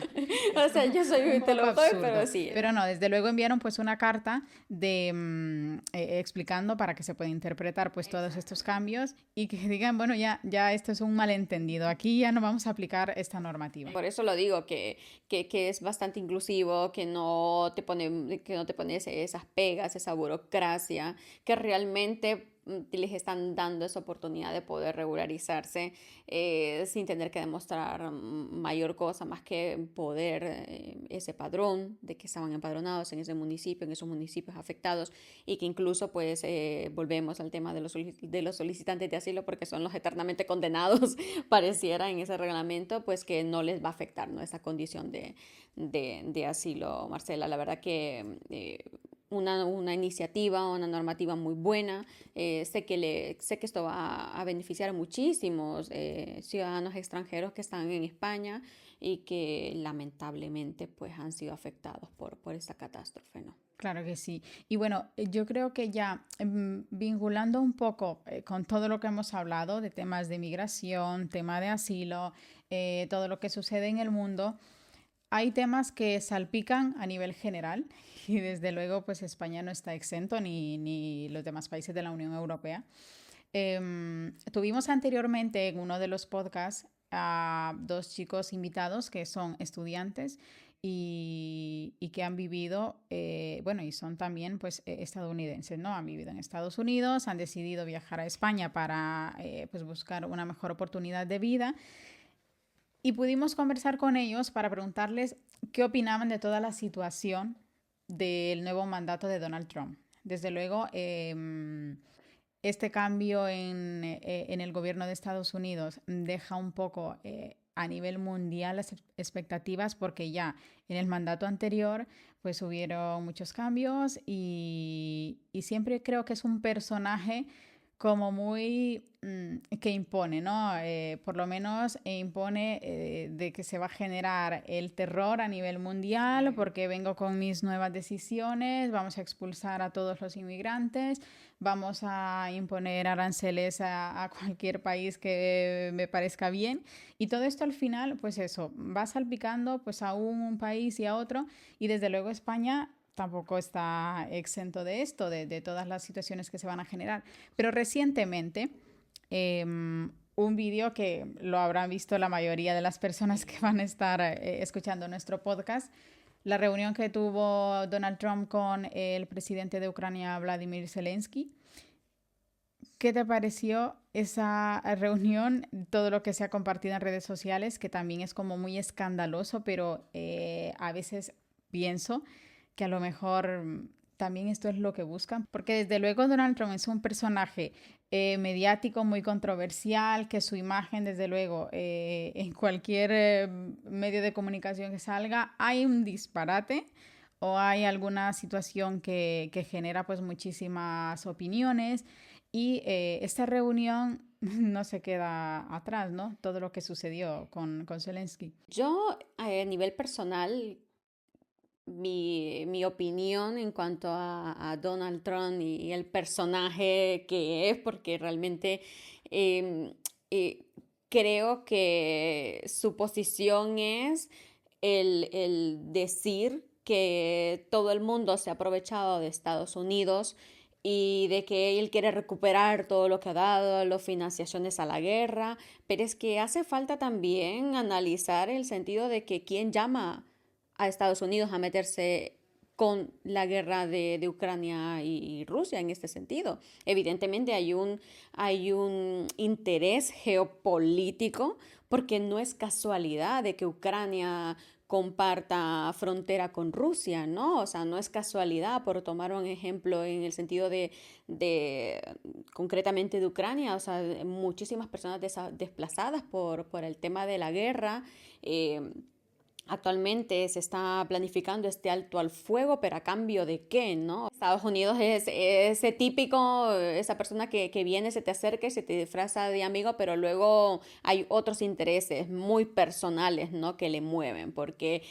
O es sea, yo soy, un te poco lo doy, pero absurdo. sí. Pero no, desde luego enviaron pues una carta de explicando para que se pueda interpretar pues todos estos cambios y que digan, bueno, ya esto es un malentendido. Aquí ya no vamos a aplicar esta normativa. Por eso lo digo, que es bastante inclusivo, que no te pone esas pegas, esa burocracia, que realmente les están dando esa oportunidad de poder regularizarse sin tener que demostrar mayor cosa más que poder ese padrón de que estaban empadronados en ese municipio, en esos municipios afectados, y que incluso pues volvemos al tema de los solicitantes de asilo, porque son los eternamente condenados pareciera en ese reglamento, pues que no les va a afectar, ¿no? Esa condición de asilo, Marcela. La verdad que una iniciativa, una normativa muy buena. Sé que esto va a beneficiar a muchísimos ciudadanos extranjeros que están en España y que lamentablemente pues han sido afectados por esta catástrofe, ¿no? Claro que sí. Y bueno, yo creo que ya vinculando un poco con todo lo que hemos hablado de temas de migración, tema de asilo, todo lo que sucede en el mundo, hay temas que salpican a nivel general y desde luego pues España no está exento ni los demás países de la Unión Europea. Tuvimos anteriormente en uno de los podcasts a dos chicos invitados que son estudiantes y que han vivido, bueno, y son también pues estadounidenses, ¿no? Han vivido en Estados Unidos, han decidido viajar a España para pues buscar una mejor oportunidad de vida y pudimos conversar con ellos para preguntarles qué opinaban de toda la situación del nuevo mandato de Donald Trump. Desde luego, este cambio en el gobierno de Estados Unidos deja un poco a nivel mundial las expectativas porque ya en el mandato anterior pues hubieron muchos cambios y siempre creo que es un personaje como muy que impone, ¿no? Por lo menos impone de que se va a generar el terror a nivel mundial porque vengo con mis nuevas decisiones, vamos a expulsar a todos los inmigrantes, vamos a imponer aranceles a cualquier país que me parezca bien y todo esto al final, pues eso, va salpicando pues a un país y a otro y desde luego España tampoco está exento de esto, de todas las situaciones que se van a generar. Pero recientemente un vídeo que lo habrán visto la mayoría de las personas que van a estar escuchando nuestro podcast. La reunión que tuvo Donald Trump con el presidente de Ucrania, Vladimir Zelensky. ¿Qué te pareció esa reunión? Todo lo que se ha compartido en redes sociales, que también es como muy escandaloso, pero a veces pienso que a lo mejor también esto es lo que buscan, porque desde luego Donald Trump es un personaje mediático muy controversial, que su imagen, desde luego, en cualquier medio de comunicación que salga, hay un disparate o hay alguna situación que genera pues muchísimas opiniones. Y esta reunión no se queda atrás, ¿no? Todo lo que sucedió con Zelensky. Yo, a nivel personal, mi opinión en cuanto a Donald Trump y el personaje que es, porque realmente em, eh, creo que su posición es el decir que todo el mundo se ha aprovechado de Estados Unidos y de que él quiere recuperar todo lo que ha dado, las financiaciones a la guerra, pero es que hace falta también analizar el sentido de que quién llama a Estados Unidos a meterse con la guerra de Ucrania y Rusia en este sentido. Evidentemente hay un interés geopolítico porque no es casualidad de que Ucrania comparta frontera con Rusia, ¿no? O sea, no es casualidad, por tomar un ejemplo en el sentido de concretamente de Ucrania, o sea, muchísimas personas desplazadas por el tema de la guerra. Actualmente se está planificando este alto al fuego, pero ¿a cambio de qué, no? Estados Unidos es ese típico, esa persona que viene, se te acerca y se te disfraza de amigo, pero luego hay otros intereses muy personales, ¿no? Que le mueven, porque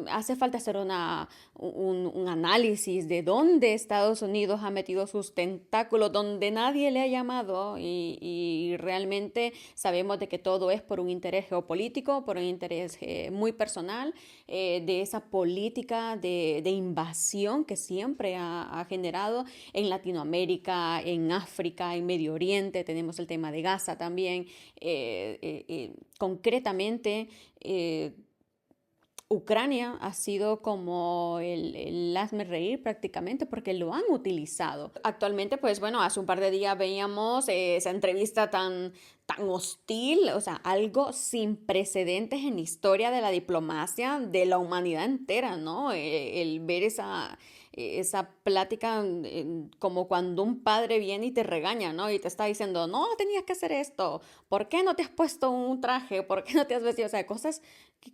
hace falta hacer un análisis de dónde Estados Unidos ha metido sus tentáculos, donde nadie le ha llamado y realmente sabemos de que todo es por un interés geopolítico, por un interés muy personal, de esa política de invasión que siempre ha generado en Latinoamérica, en África, en Medio Oriente. Tenemos el tema de Gaza también. Concretamente, Ucrania ha sido como el hazme reír prácticamente porque lo han utilizado. Actualmente, pues bueno, hace un par de días veíamos esa entrevista tan hostil, o sea, algo sin precedentes en la historia de la diplomacia de la humanidad entera, ¿no? El ver esa plática como cuando un padre viene y te regaña, ¿no? Y te está diciendo, no, tenías que hacer esto, ¿por qué no te has puesto un traje? ¿Por qué no te has vestido? O sea, cosas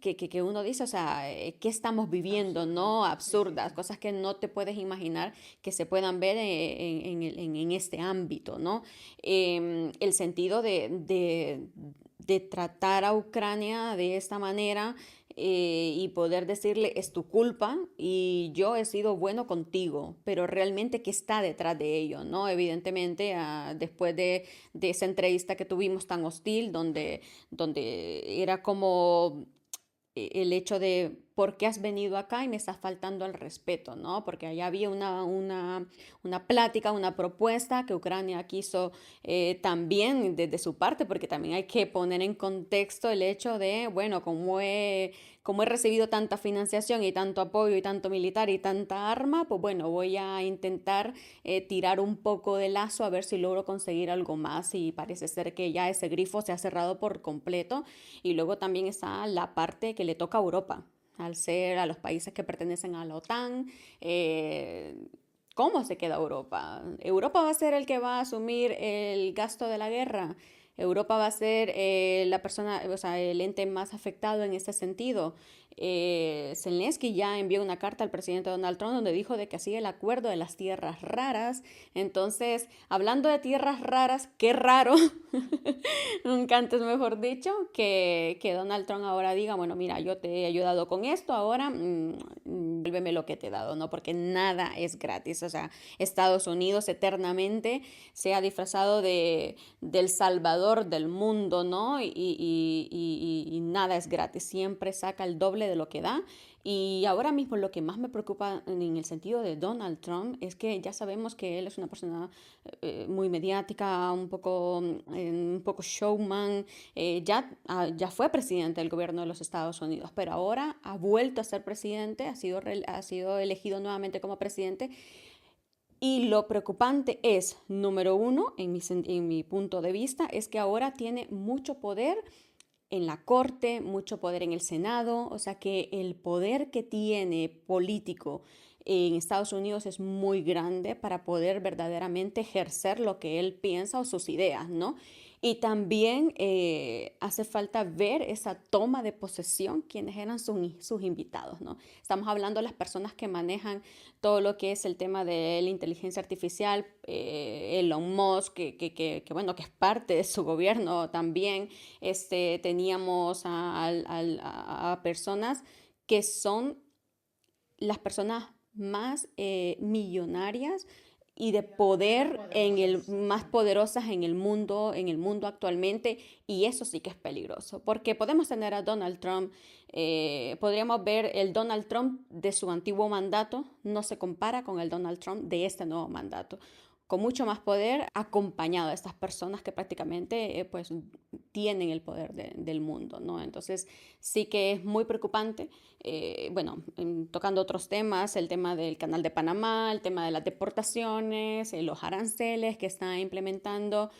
que uno dice, o sea, ¿qué estamos viviendo? ¿No? Absurdas, cosas que no te puedes imaginar que se puedan ver en este ámbito, ¿no? El sentido de tratar a Ucrania de esta manera y poder decirle es tu culpa y yo he sido bueno contigo, pero realmente qué está detrás de ello, ¿no? Evidentemente, después de esa entrevista que tuvimos tan hostil, donde era como el hecho de por qué has venido acá y me estás faltando al respeto, ¿no? Porque allá había una plática, una propuesta que Ucrania quiso también desde su parte, porque también hay que poner en contexto el hecho de, bueno, como he recibido tanta financiación y tanto apoyo y tanto militar y tanta arma, pues bueno, voy a intentar tirar un poco de lazo a ver si logro conseguir algo más y parece ser que ya ese grifo se ha cerrado por completo. Y luego también está la parte que le toca a Europa, al ser a los países que pertenecen a la OTAN. ¿Cómo se queda Europa? ¿Europa va a ser el que va a asumir el gasto de la guerra? ¿Europa va a ser la persona, o sea, el ente más afectado en este sentido? Zelensky ya envió una carta al presidente Donald Trump donde dijo de que hacía el acuerdo de las tierras raras. Entonces, hablando de tierras raras, qué raro, nunca antes mejor dicho, que Donald Trump ahora diga, bueno, mira, yo te he ayudado con esto, ahora vuélveme lo que te he dado, ¿no? Porque nada es gratis. O sea, Estados Unidos eternamente se ha disfrazado del salvador del mundo, ¿no? Y nada es gratis. Siempre saca el doble de lo que da. Y ahora mismo lo que más me preocupa en el sentido de Donald Trump es que ya sabemos que él es una persona muy mediática, un poco showman. Ya fue presidente del gobierno de los Estados Unidos, pero ahora ha vuelto a ser presidente, ha sido elegido nuevamente como presidente. Y lo preocupante es, número uno, en mi punto de vista, es que ahora tiene mucho poder en la corte, mucho poder en el Senado, o sea que el poder que tiene político en Estados Unidos es muy grande para poder verdaderamente ejercer lo que él piensa o sus ideas, ¿no? Y también hace falta ver esa toma de posesión, quienes eran sus invitados, ¿no? Estamos hablando de las personas que manejan todo lo que es el tema de la inteligencia artificial, Elon Musk, bueno, que es parte de su gobierno también. Teníamos a personas que son las personas más millonarias y de poder más poderosas en el mundo actualmente, y eso sí que es peligroso, porque podemos tener a Donald Trump, podríamos ver el Donald Trump de su antiguo mandato, no se compara con el Donald Trump de este nuevo mandato, con mucho más poder, acompañado de estas personas que prácticamente pues tienen el poder del mundo, ¿no? Entonces sí que es muy preocupante. Bueno, tocando otros temas, el tema del Canal de Panamá, el tema de las deportaciones, los aranceles que está implementando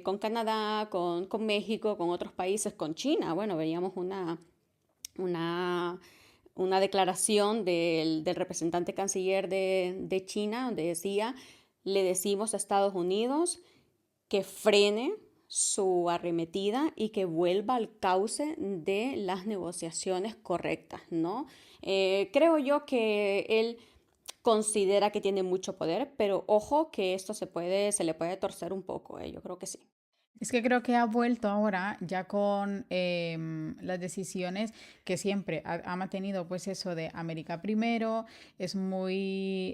con Canadá, con México, con otros países, con China. Bueno, veíamos una declaración del representante canciller de China, donde decía: le decimos a Estados Unidos que frene su arremetida y que vuelva al cauce de las negociaciones correctas, ¿no? Creo yo que él considera que tiene mucho poder, pero ojo que esto se le puede torcer un poco, yo creo que sí. Es que creo que ha vuelto ahora ya con las decisiones que siempre ha mantenido, pues eso de América primero, es muy...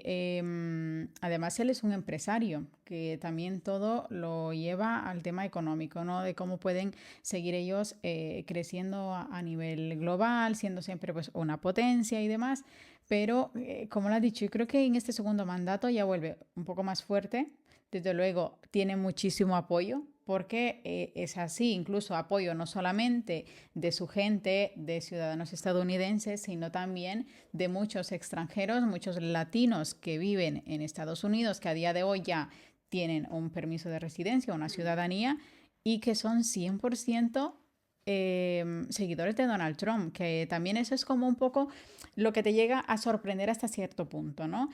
además él es un empresario que también todo lo lleva al tema económico, ¿no? De cómo pueden seguir ellos creciendo a nivel global, siendo siempre pues una potencia y demás. Pero, como lo has dicho, yo creo que en este segundo mandato ya vuelve un poco más fuerte. Desde luego, tiene muchísimo apoyo porque es así, incluso apoyo no solamente de su gente, de ciudadanos estadounidenses, sino también de muchos extranjeros, muchos latinos que viven en Estados Unidos, que a día de hoy ya tienen un permiso de residencia, una ciudadanía, y que son 100% seguidores de Donald Trump, que también eso es como un poco lo que te llega a sorprender hasta cierto punto, ¿no?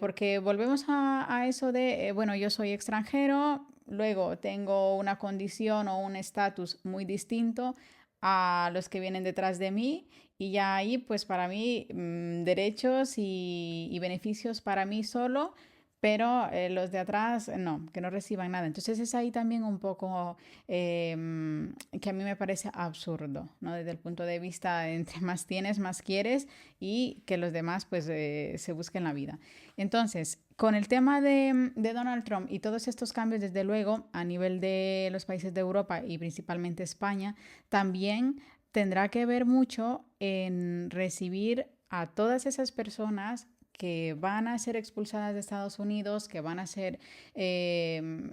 Porque volvemos a eso de, bueno, yo soy extranjero, luego tengo una condición o un estatus muy distinto a los que vienen detrás de mí, y ya ahí, pues para mí, derechos y beneficios para mí solo, pero los de atrás no, que no reciban nada. Entonces es ahí también un poco que a mí me parece absurdo, ¿no? Desde el punto de vista entre más tienes, más quieres, y que los demás pues se busquen la vida. Entonces, con el tema de Donald Trump y todos estos cambios, desde luego, a nivel de los países de Europa y principalmente España, también tendrá que ver mucho en recibir a todas esas personas que van a ser expulsadas de Estados Unidos, que van a ser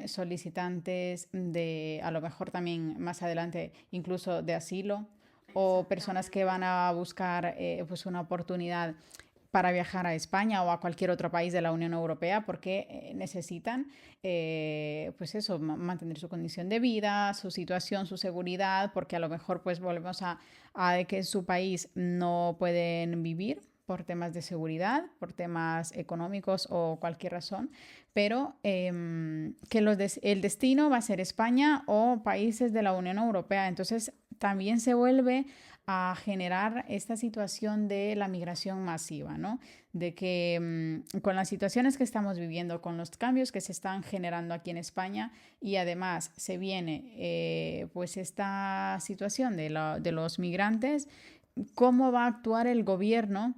solicitantes de, a lo mejor también más adelante, incluso de asilo, o personas que van a buscar pues una oportunidad para viajar a España o a cualquier otro país de la Unión Europea porque necesitan, pues eso, mantener su condición de vida, su situación, su seguridad, porque a lo mejor pues volvemos a que en su país no pueden vivir por temas de seguridad, por temas económicos o cualquier razón, pero que el destino va a ser España o países de la Unión Europea. Entonces también se vuelve a generar esta situación de la migración masiva, ¿no? De que con las situaciones que estamos viviendo, con los cambios que se están generando aquí en España, y además se viene pues esta situación de los migrantes, ¿cómo va a actuar el gobierno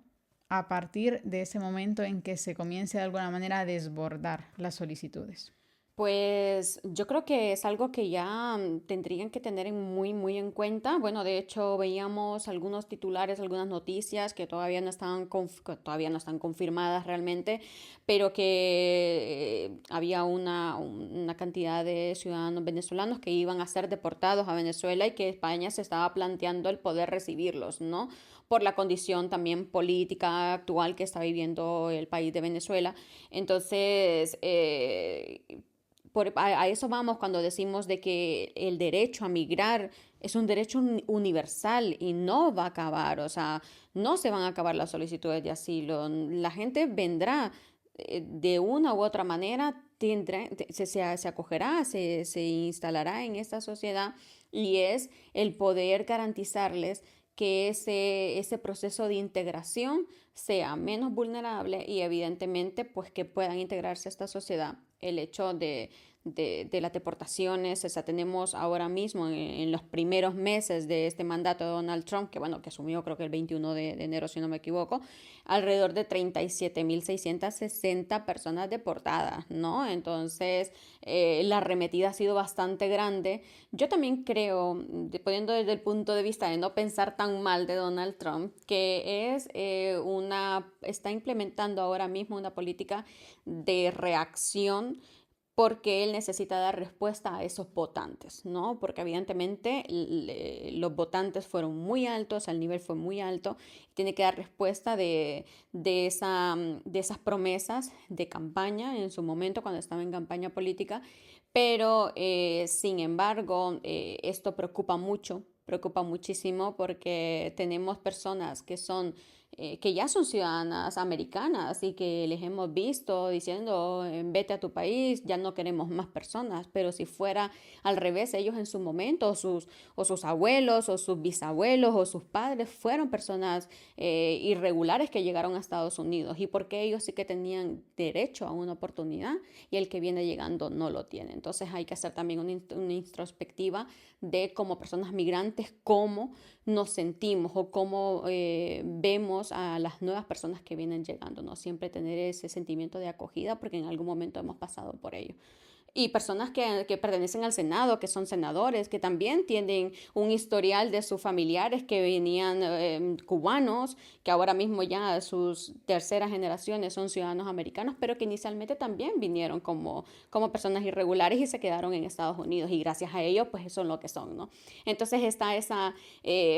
a partir de ese momento en que se comience de alguna manera a desbordar las solicitudes? Pues yo creo que es algo que ya tendrían que tener muy en cuenta. Bueno, de hecho veíamos algunos titulares, algunas noticias que todavía no estaban que todavía no están confirmadas realmente, pero que había una cantidad de ciudadanos venezolanos que iban a ser deportados a Venezuela y que España se estaba planteando el poder recibirlos, ¿no? Por la condición también política actual que está viviendo el país de Venezuela. Entonces, a eso vamos cuando decimos de que el derecho a migrar es un derecho universal y no va a acabar, o sea, no se van a acabar las solicitudes de asilo, la gente vendrá de una u otra manera, se acogerá, se instalará en esta sociedad y es el poder garantizarles que ese proceso de integración sea menos vulnerable y evidentemente pues que puedan integrarse a esta sociedad. El hecho de las deportaciones, o sea, tenemos ahora mismo en los primeros meses de este mandato de Donald Trump, que bueno, que asumió creo que el 21 de enero, si no me equivoco, alrededor de 37.660 personas deportadas, ¿no? Entonces, la arremetida ha sido bastante grande. Yo también creo, poniendo desde el punto de vista de no pensar tan mal de Donald Trump, que está implementando ahora mismo una política de reacción porque él necesita dar respuesta a esos votantes, ¿no? Porque evidentemente los votantes fueron muy altos, el nivel fue muy alto, tiene que dar respuesta de esas promesas de campaña en su momento cuando estaba en campaña política, pero sin embargo esto preocupa muchísimo porque tenemos personas que ya son ciudadanas americanas y que les hemos visto diciendo vete a tu país, ya no queremos más personas, pero si fuera al revés, ellos en su momento, o sus abuelos, o sus bisabuelos, o sus padres fueron personas irregulares que llegaron a Estados Unidos y porque ellos sí que tenían derecho a una oportunidad y el que viene llegando no lo tiene. Entonces hay que hacer también una introspectiva de como personas migrantes, cómo nos sentimos o cómo vemos a las nuevas personas que vienen llegando, ¿no? Siempre tener ese sentimiento de acogida porque en algún momento hemos pasado por ello. Y personas que pertenecen al Senado, que son senadores, que también tienen un historial de sus familiares que venían cubanos, que ahora mismo ya sus terceras generaciones son ciudadanos americanos, pero que inicialmente también vinieron como personas irregulares y se quedaron en Estados Unidos y gracias a ellos pues son lo que son, ¿no? Entonces está esa,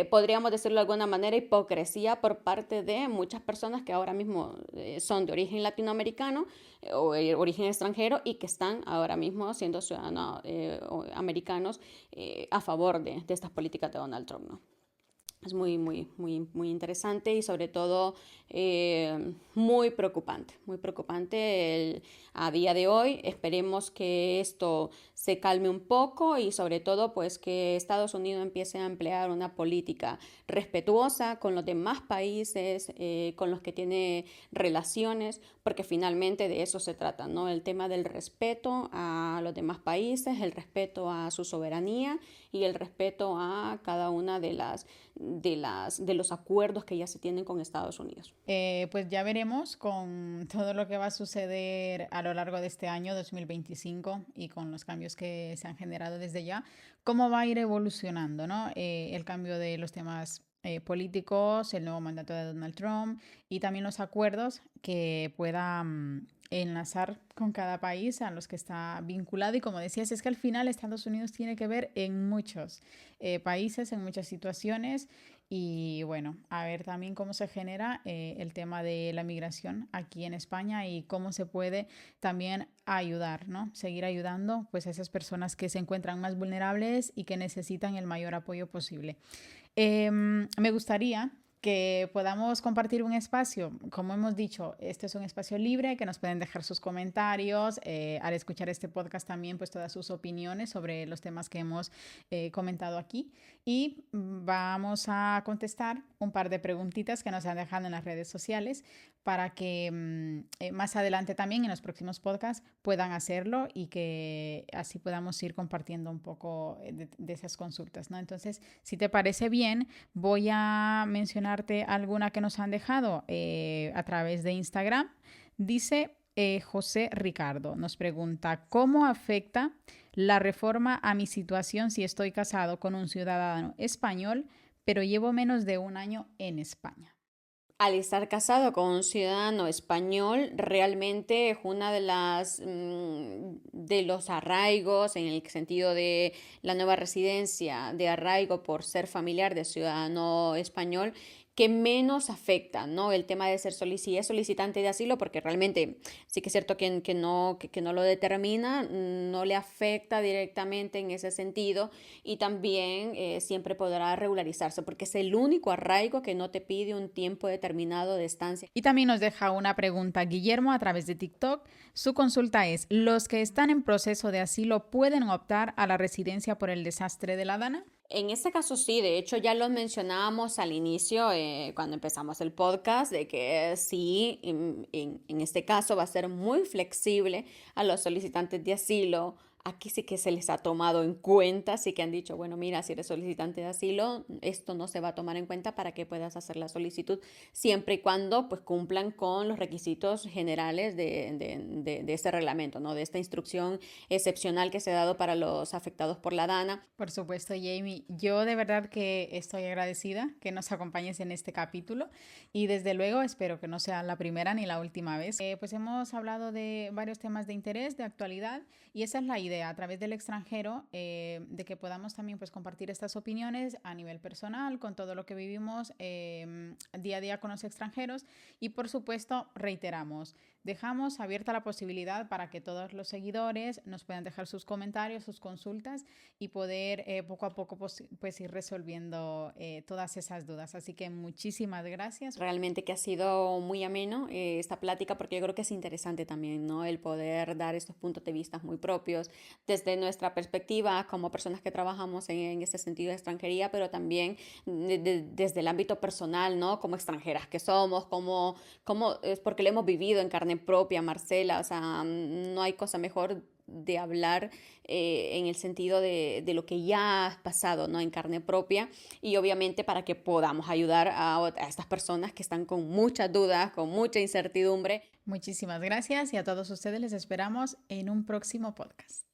podríamos decirlo de alguna manera, hipocresía por parte de muchas personas que ahora mismo son de origen latinoamericano o origen extranjero y que están ahora mismo siendo ciudadanos americanos a favor de estas políticas de Donald Trump, ¿no? Es muy interesante y sobre todo muy preocupante a día de hoy. Esperemos que esto se calme un poco y sobre todo pues que Estados Unidos empiece a emplear una política respetuosa con los demás países con los que tiene relaciones, porque finalmente de eso se trata, ¿no? El tema del respeto a los demás países, el respeto a su soberanía y el respeto a cada una de los acuerdos que ya se tienen con Estados Unidos. Pues ya veremos con todo lo que va a suceder a lo largo de este año 2025 y con los cambios que se han generado desde ya, cómo va a ir evolucionando, ¿no? El cambio de los temas políticos, el nuevo mandato de Donald Trump y también los acuerdos que pueda enlazar con cada país a los que está vinculado. Y como decías, es que al final Estados Unidos tiene que ver en muchos países, en muchas situaciones. Y bueno, a ver también cómo se genera el tema de la migración aquí en España y cómo se puede también ayudar, ¿no? Seguir ayudando pues a esas personas que se encuentran más vulnerables y que necesitan el mayor apoyo posible. Me gustaría que podamos compartir un espacio. Como hemos dicho, este es un espacio libre que nos pueden dejar sus comentarios. Al escuchar este podcast también, pues todas sus opiniones sobre los temas que hemos comentado aquí. Y vamos a contestar un par de preguntitas que nos han dejado en las redes sociales para que más adelante también en los próximos podcasts puedan hacerlo y que así podamos ir compartiendo un poco de esas consultas, ¿no? Entonces, si te parece bien, voy a mencionarte alguna que nos han dejado a través de Instagram. Dice José Ricardo nos pregunta, ¿cómo afecta la reforma a mi situación si estoy casado con un ciudadano español, pero llevo menos de un año en España? Al estar casado con un ciudadano español, realmente es una de de los arraigos, en el sentido de la nueva residencia de arraigo por ser familiar de ciudadano español, que menos afecta, ¿no? El tema de ser si es solicitante de asilo, porque realmente sí que es cierto que no lo determina, no le afecta directamente en ese sentido, y también siempre podrá regularizarse, porque es el único arraigo que no te pide un tiempo determinado de estancia. Y también nos deja una pregunta Guillermo a través de TikTok. Su consulta es, ¿los que están en proceso de asilo pueden optar a la residencia por el desastre de la Dana? En este caso sí, de hecho ya lo mencionábamos al inicio, cuando empezamos el podcast, de que sí, en este caso va a ser muy flexible a los solicitantes de asilo. Aquí sí que se les ha tomado en cuenta, sí que han dicho, bueno, mira, si eres solicitante de asilo, esto no se va a tomar en cuenta para que puedas hacer la solicitud, siempre y cuando pues cumplan con los requisitos generales de este reglamento, ¿no? De esta instrucción excepcional que se ha dado para los afectados por la DANA. Por supuesto, Jamie. Yo de verdad que estoy agradecida que nos acompañes en este capítulo y desde luego espero que no sea la primera ni la última vez. Pues hemos hablado de varios temas de interés, de actualidad y esa es la idea a través del extranjero, de que podamos también pues compartir estas opiniones a nivel personal con todo lo que vivimos día a día con los extranjeros y por supuesto reiteramos. Dejamos abierta la posibilidad para que todos los seguidores nos puedan dejar sus comentarios, sus consultas y poder poco a poco pues ir resolviendo todas esas dudas. Así que muchísimas gracias. Realmente que ha sido muy ameno esta plática, porque yo creo que es interesante también, ¿no? El poder dar estos puntos de vista muy propios desde nuestra perspectiva como personas que trabajamos en este sentido de extranjería, pero también desde el ámbito personal, ¿no? Como extranjeras que somos, como es porque lo hemos vivido en carne propia, Marcela, o sea, no hay cosa mejor de hablar en el sentido de lo que ya has pasado, ¿no? En carne propia, y obviamente para que podamos ayudar a estas personas que están con muchas dudas, con mucha incertidumbre. Muchísimas gracias y a todos ustedes les esperamos en un próximo podcast.